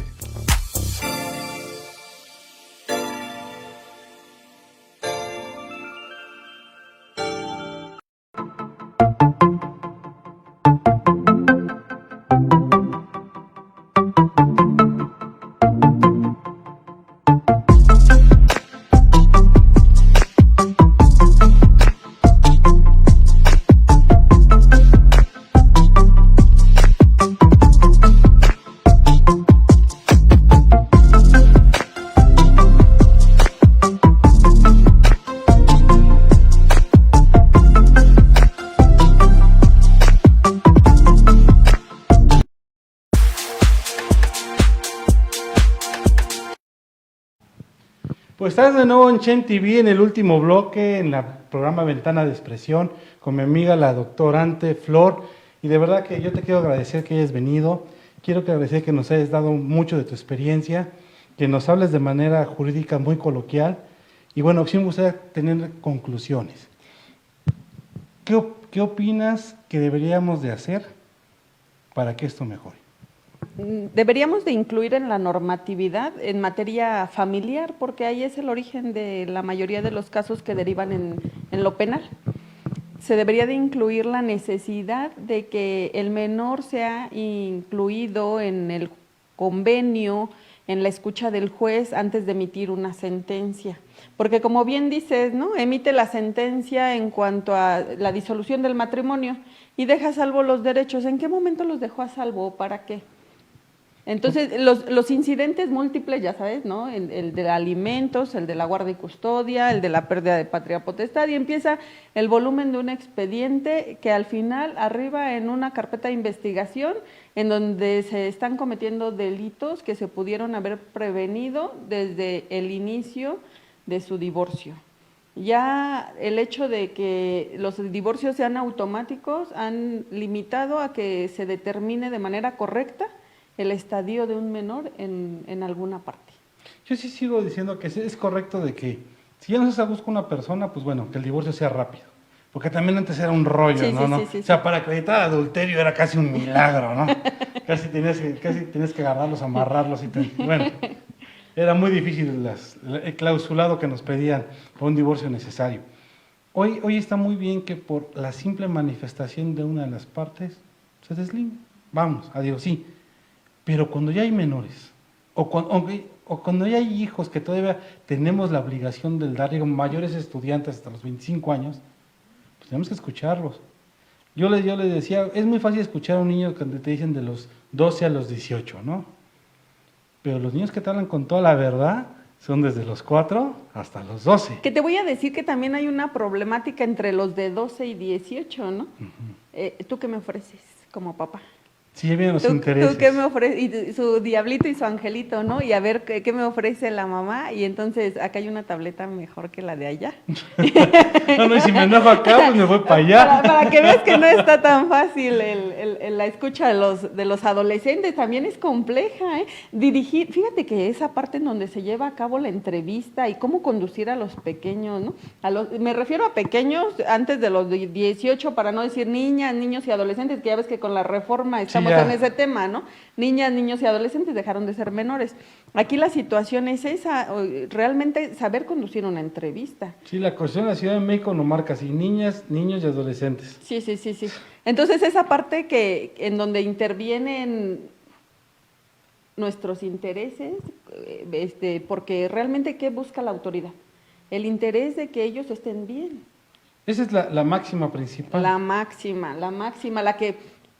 Pues estás de nuevo en Chen TV en el último bloque, en el programa Ventana de Expresión, con mi amiga la doctorante Flor. Y de verdad que yo te quiero agradecer que hayas venido. Quiero agradecer que nos hayas dado mucho de tu experiencia, que nos hables de manera jurídica muy coloquial. Y bueno, sí me gustaría tener conclusiones. ¿Qué opinas que deberíamos de hacer para que esto mejore? Deberíamos de incluir en la normatividad en materia familiar, porque ahí es el origen de la mayoría de los casos que derivan en lo penal. Se debería de incluir la necesidad de que el menor sea incluido en el convenio, en la escucha del juez antes de emitir una sentencia. Porque como bien dices, ¿no? Emite la sentencia en cuanto a la disolución del matrimonio y deja a salvo los derechos. ¿En qué momento los dejó a salvo? ¿Para qué? Entonces, los incidentes múltiples, ya sabes, ¿no? El de alimentos, el de la guardia y custodia, el de la pérdida de patria potestad, y empieza el volumen de un expediente que al final arriba en una carpeta de investigación en donde se están cometiendo delitos que se pudieron haber prevenido desde el inicio de su divorcio. Ya el hecho de que los divorcios sean automáticos han limitado a que se determine de manera correcta el estadio de un menor en alguna parte. Yo sí sigo diciendo que es correcto de que si ya no se busca una persona, pues bueno, que el divorcio sea rápido. Porque también antes era un rollo, Sí, ¿no? sí, O sea, para acreditar adulterio era casi un milagro, ¿no? casi tenías que agarrarlos, amarrarlos y bueno, era muy difícil el clausulado que nos pedían por un divorcio necesario. Hoy está muy bien que por la simple manifestación de una de las partes se deslingue. Vamos, adiós, sí. Pero cuando ya hay menores, o cuando ya hay hijos que todavía tenemos la obligación de dar, digo, mayores estudiantes hasta los 25 años, pues tenemos que escucharlos. Yo les decía, es muy fácil escuchar a un niño cuando te dicen de los 12 a los 18, ¿no? Pero los niños que te hablan con toda la verdad son desde los 4 hasta los 12. Que te voy a decir que también hay una problemática entre los de 12 y 18, ¿no? ¿Tú qué me ofreces como papá? Sí, vienen los intereses. ¿Tú qué me ofreces? Y su diablito y su angelito, ¿no? Y a ver qué me ofrece la mamá. Y entonces, acá hay una tableta mejor que la de allá. No, y si me enojo acá, pues me voy para allá. Para que veas que no está tan fácil la escucha de los adolescentes. También es compleja, ¿eh? Dirigir, fíjate que esa parte en donde se lleva a cabo la entrevista y cómo conducir a los pequeños, ¿no? Me refiero a pequeños antes de los 18, para no decir niñas, niños y adolescentes, que ya ves que con la reforma estamos en ese tema, ¿no? Niñas, niños y adolescentes dejaron de ser menores. Aquí la situación es esa, realmente saber conducir una entrevista. Sí, la Constitución de la Ciudad de México lo marca así, niñas, niños y adolescentes. Sí. Entonces esa parte en donde intervienen nuestros intereses, porque realmente ¿qué busca la autoridad? El interés de que ellos estén bien. Esa es la máxima principal. La máxima,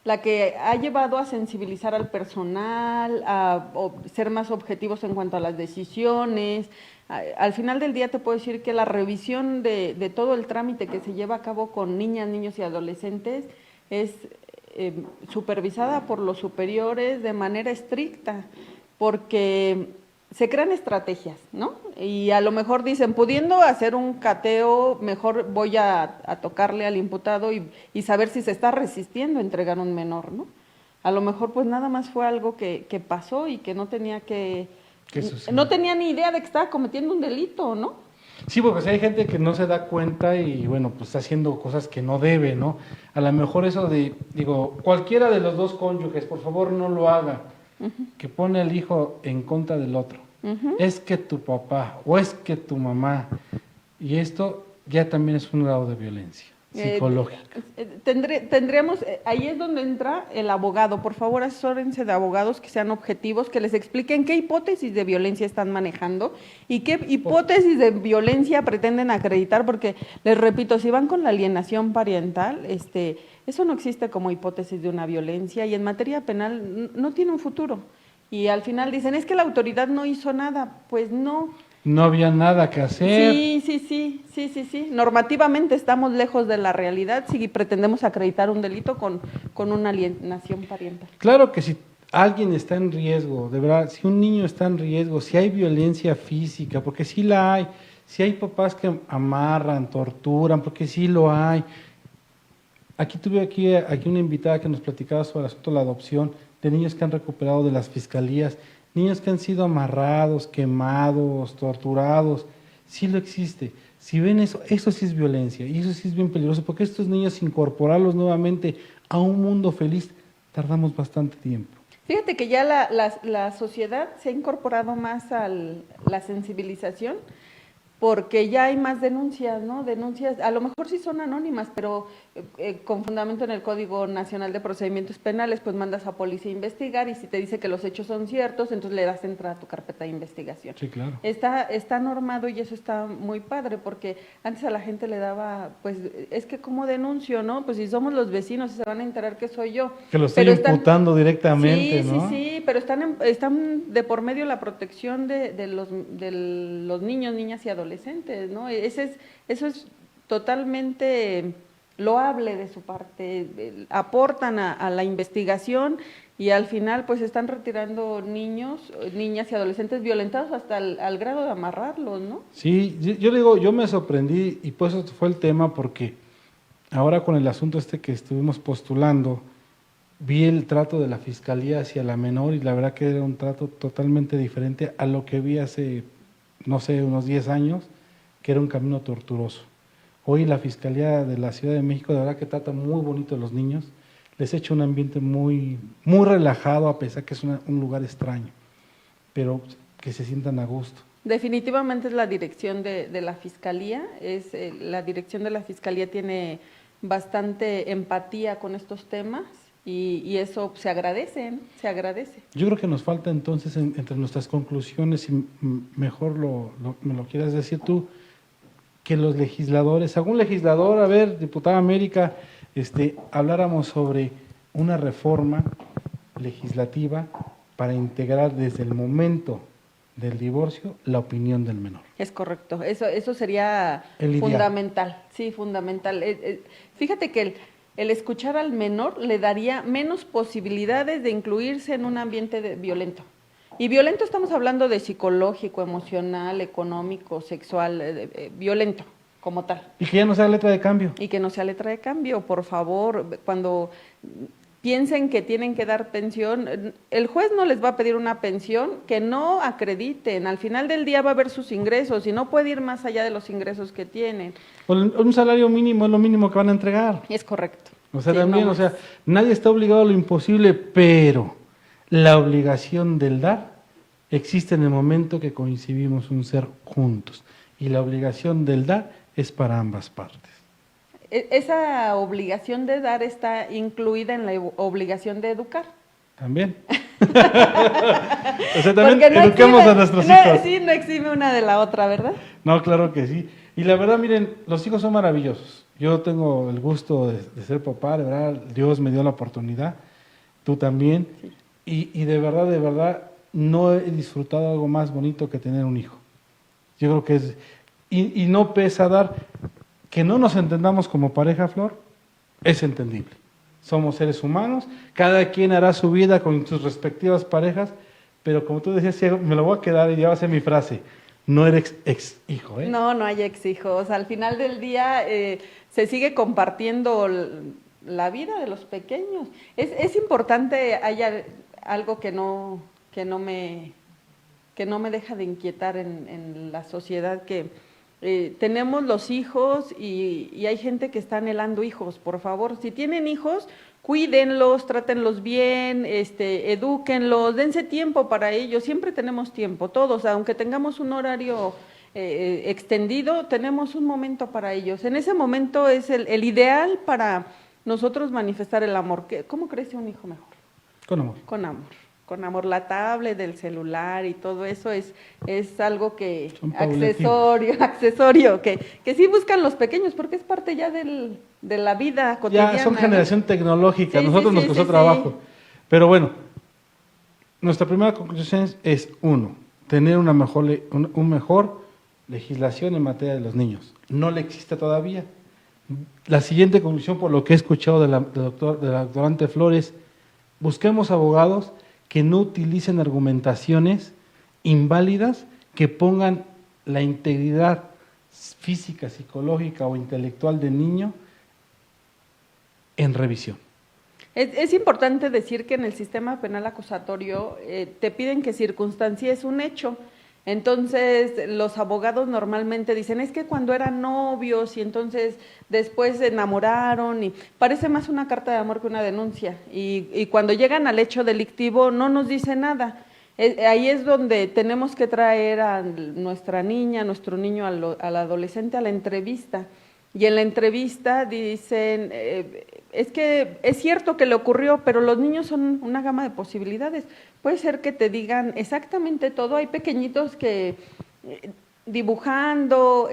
la que ha llevado a sensibilizar al personal, a ser más objetivos en cuanto a las decisiones. Al final del día te puedo decir que la revisión de todo el trámite que se lleva a cabo con niñas, niños y adolescentes es supervisada por los superiores de manera estricta, porque se crean estrategias, ¿no? Y a lo mejor dicen, pudiendo hacer un cateo, mejor voy a tocarle al imputado y saber si se está resistiendo a entregar un menor, ¿no? a lo mejor pues nada más fue algo que pasó y que no tenía no tenía ni idea de que estaba cometiendo un delito, ¿no? Sí, porque si hay gente que no se da cuenta y bueno, pues está haciendo cosas que no debe, ¿no? A lo mejor eso digo, cualquiera de los dos cónyuges, por favor no lo haga, que pone al hijo en contra del otro. Es que tu papá o es que tu mamá, y esto ya también es un grado de violencia psicológica. Tendríamos, ahí es donde entra el abogado. Por favor, asesórense de abogados que sean objetivos, que les expliquen qué hipótesis de violencia están manejando y qué hipótesis de violencia pretenden acreditar, porque les repito, si van con la alienación parental, eso no existe como hipótesis de una violencia y en materia penal no tiene un futuro. Y al final dicen, es que la autoridad no hizo nada. Pues no. No había nada que hacer. Sí. Normativamente estamos lejos de la realidad si pretendemos acreditar un delito con una alienación parental. Claro que si alguien está en riesgo, de verdad, si un niño está en riesgo, si hay violencia física, porque sí la hay, si hay papás que amarran, torturan, porque sí lo hay. Tuve aquí una invitada que nos platicaba sobre el asunto de la adopción de niños que han recuperado de las fiscalías, niños que han sido amarrados, quemados, torturados. Sí lo existe. Si ven eso sí es violencia y eso sí es bien peligroso, porque estos niños, incorporarlos nuevamente a un mundo feliz, tardamos bastante tiempo. Fíjate que ya la sociedad se ha incorporado más a la sensibilización, porque ya hay más denuncias, ¿no? Denuncias, a lo mejor sí son anónimas, pero con fundamento en el Código Nacional de Procedimientos Penales, pues mandas a policía a investigar y si te dice que los hechos son ciertos, entonces le das entrada a tu carpeta de investigación. Sí, claro. Está normado y eso está muy padre, porque antes a la gente le daba, pues, es que ¿cómo denuncio, no? Pues si somos los vecinos se van a enterar que soy yo. Que lo estoy imputando directamente, ¿no? Sí, pero están de por medio la protección de los niños, niñas y adolescentes, ¿no? Eso es totalmente loable de su parte, aportan a la investigación y al final pues están retirando niños, niñas y adolescentes violentados hasta al grado de amarrarlos, ¿no? Sí, yo me sorprendí y pues eso fue el tema porque ahora con el asunto que estuvimos postulando, vi el trato de la fiscalía hacia la menor y la verdad que era un trato totalmente diferente a lo que vi hace, no sé, unos 10 años, que era un camino torturoso. Hoy la Fiscalía de la Ciudad de México de verdad que trata muy bonito a los niños, les echa un ambiente muy, muy relajado a pesar que es un lugar extraño, pero que se sientan a gusto. Definitivamente es la dirección de la Fiscalía, la dirección de la Fiscalía tiene bastante empatía con estos temas y eso se agradece, ¿no? Se agradece. Yo creo que nos falta entonces entre nuestras conclusiones, y mejor me lo quieras decir tú, que los legisladores, algún legislador, a ver, diputada América, habláramos sobre una reforma legislativa para integrar desde el momento del divorcio la opinión del menor. Es correcto, eso sería fundamental, sí, fundamental. Fíjate que el escuchar al menor le daría menos posibilidades de incluirse en un ambiente violento. Y violento estamos hablando de psicológico, emocional, económico, sexual, violento como tal. Y que ya no sea letra de cambio. Y que no sea letra de cambio, por favor, cuando piensen que tienen que dar pensión, el juez no les va a pedir una pensión que no acrediten, al final del día va a ver sus ingresos y no puede ir más allá de los ingresos que tienen. Un salario mínimo es lo mínimo que van a entregar. Es correcto. O sea, sí, también, no, nadie está obligado a lo imposible, pero la obligación del dar existe en el momento que coincidimos un ser juntos. Y la obligación del dar es para ambas partes. Esa obligación de dar está incluida en la obligación de educar. También. O sea, también no eduquemos a nuestros hijos. Sí, no exime una de la otra, ¿verdad? No, claro que sí. Y la verdad, miren, los hijos son maravillosos. Yo tengo el gusto de ser papá, de verdad, Dios me dio la oportunidad, tú también. Sí. Y de verdad, no he disfrutado algo más bonito que tener un hijo. Yo creo que es... Y no pesa dar... Que no nos entendamos como pareja, Flor, es entendible. Somos seres humanos, cada quien hará su vida con sus respectivas parejas, pero como tú decías, me lo voy a quedar y ya va a ser mi frase, no eres ex hijo, ¿eh? No hay ex hijos. Al final del día se sigue compartiendo la vida de los pequeños. Es importante, hay algo que no me deja de inquietar en la sociedad, que tenemos los hijos y hay gente que está anhelando hijos. Por favor, si tienen hijos, cuídenlos, trátenlos bien, edúquenlos, dense tiempo para ellos. Siempre tenemos tiempo, todos, aunque tengamos un horario extendido, tenemos un momento para ellos. En ese momento es el ideal para nosotros manifestar el amor. ¿Cómo crece un hijo mejor? Con amor. Con amor. Con amor. La tablet, del celular y todo eso es algo que accesorio que sí buscan los pequeños, porque es parte ya de la vida cotidiana. Ya son generación tecnológica, Sí, nosotros sí, nos sí, costó sí, trabajo. sí. Pero bueno, nuestra primera conclusión es tener una mejor legislación en materia de los niños. No le existe todavía. La siguiente conclusión, por lo que he escuchado de la doctorante Flores, busquemos abogados que no utilicen argumentaciones inválidas, que pongan la integridad física, psicológica o intelectual del niño en revisión. Es importante decir que en el sistema penal acusatorio te piden que circunstancies un hecho. Entonces, los abogados normalmente dicen, es que cuando eran novios y entonces después se enamoraron, y parece más una carta de amor que una denuncia. Y cuando llegan al hecho delictivo no nos dice nada. Ahí es donde tenemos que traer a nuestra niña, a nuestro niño, al adolescente a la entrevista. Y en la entrevista dicen, es que es cierto que le ocurrió, pero los niños son una gama de posibilidades. Puede ser que te digan exactamente todo. Hay pequeñitos que dibujando,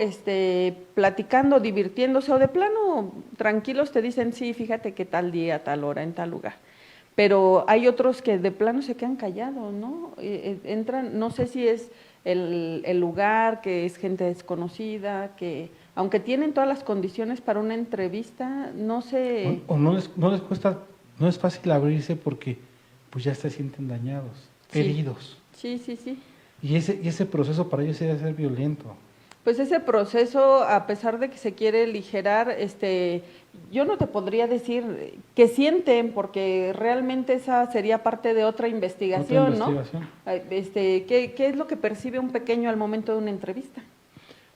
platicando, divirtiéndose, o de plano tranquilos te dicen, sí, fíjate que tal día, tal hora, en tal lugar. Pero hay otros que de plano se quedan callados, ¿no? Entran, no sé si es el lugar, que es gente desconocida, que aunque tienen todas las condiciones para una entrevista, no sé. O no les cuesta, no es fácil abrirse porque pues ya se sienten dañados, Sí. heridos. Sí, sí, sí. Y ese proceso para ellos debe ser violento. Pues ese proceso, a pesar de que se quiere aligerar, yo no te podría decir qué sienten, porque realmente esa sería parte de otra investigación, ¿no? ¿Qué es lo que percibe un pequeño al momento de una entrevista?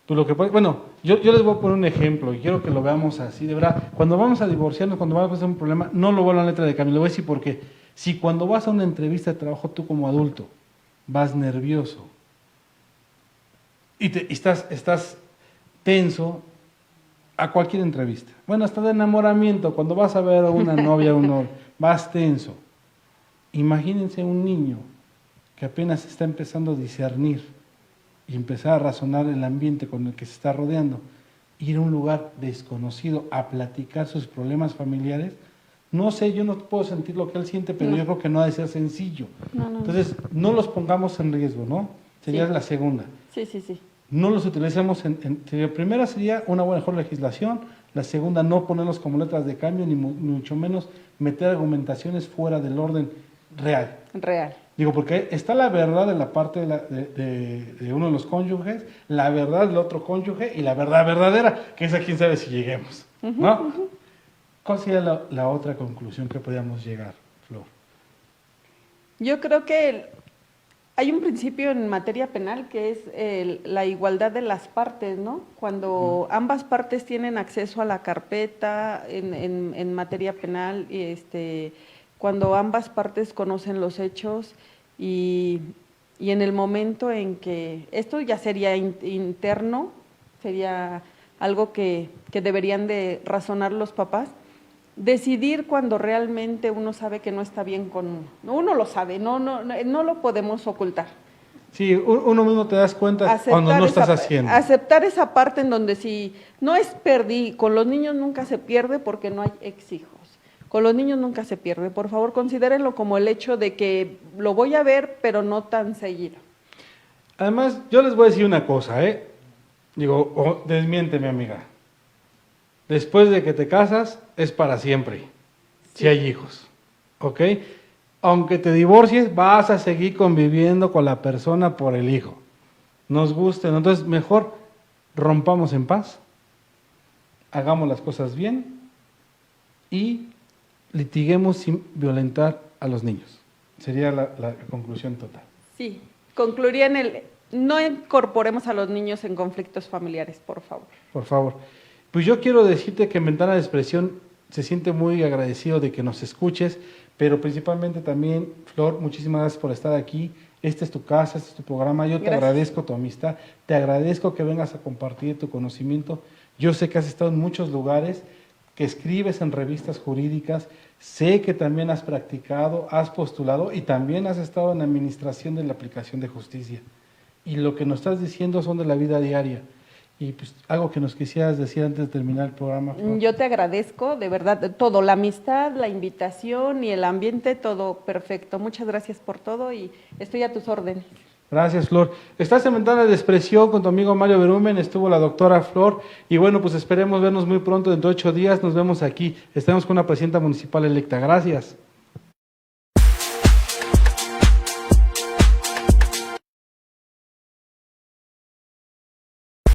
Yo les voy a poner un ejemplo y quiero que lo veamos así, de verdad. Cuando vamos a divorciarnos, cuando vamos a hacer un problema, no lo vuelvo a la letra de cambio. Le voy a decir por qué. Si cuando vas a una entrevista de trabajo tú como adulto vas nervioso y estás tenso a cualquier entrevista, bueno, hasta de enamoramiento, cuando vas a ver a una novia o un novio, vas tenso. Imagínense un niño que apenas está empezando a discernir y empezar a razonar el ambiente con el que se está rodeando, ir a un lugar desconocido a platicar sus problemas familiares. No sé, yo no puedo sentir lo que él siente, pero yo creo que no ha de ser sencillo. No. Entonces, no los pongamos en riesgo, ¿no? Sería Sí. la segunda. Sí, sí, sí. No los utilicemos la primera sería una mejor legislación, la segunda no ponerlos como letras de cambio, ni mucho menos meter argumentaciones fuera del orden real. Real. Digo, porque está la verdad en la parte de uno de los cónyuges, la verdad del otro cónyuge y la verdad verdadera, que esa quién sabe si lleguemos, ¿no? ¿Cuál sería la otra conclusión que podríamos llegar, Flor? Yo creo que hay un principio en materia penal que es la igualdad de las partes, ¿no? Cuando ambas partes tienen acceso a la carpeta en materia penal, y cuando ambas partes conocen los hechos y en el momento en que esto ya sería interno, sería algo que deberían de razonar los papás, decidir cuando realmente uno sabe que no está bien con uno lo sabe, no lo podemos ocultar. Sí, uno mismo te das cuenta cuando no estás haciendo. Aceptar esa parte en donde si no es con los niños nunca se pierde porque no hay ex-hijos. Con los niños nunca se pierde. Por favor, considérenlo como el hecho de que lo voy a ver, pero no tan seguido. Además, yo les voy a decir una cosa, Digo, desmiénteme, amiga. Después de que te casas, es para siempre, si hay hijos, ¿ok? Aunque te divorcies, vas a seguir conviviendo con la persona por el hijo. Nos guste, ¿no? Entonces mejor rompamos en paz, hagamos las cosas bien y litiguemos sin violentar a los niños. Sería la conclusión total. Sí, concluiría en no incorporemos a los niños en conflictos familiares, por favor. Por favor. Pues yo quiero decirte que en Ventana de Expresión se siente muy agradecido de que nos escuches, pero principalmente también, Flor, muchísimas gracias por estar aquí. Esta es tu casa, este es tu programa. Yo te agradezco tu amistad, te agradezco que vengas a compartir tu conocimiento. Yo sé que has estado en muchos lugares, que escribes en revistas jurídicas, sé que también has practicado, has postulado y también has estado en la administración de la aplicación de justicia. Y lo que nos estás diciendo son de la vida diaria. Y pues algo que nos quisieras decir antes de terminar el programa, Flor. Yo te agradezco, de verdad, todo, la amistad, la invitación y el ambiente, todo perfecto. Muchas gracias por todo y estoy a tus órdenes. Gracias, Flor. Estás en Ventana de Expresión con tu amigo Mario Berumen, estuvo la doctora Flor, y bueno, pues esperemos vernos muy pronto, dentro de 8 días, nos vemos aquí. Estamos con una presidenta municipal electa. Gracias.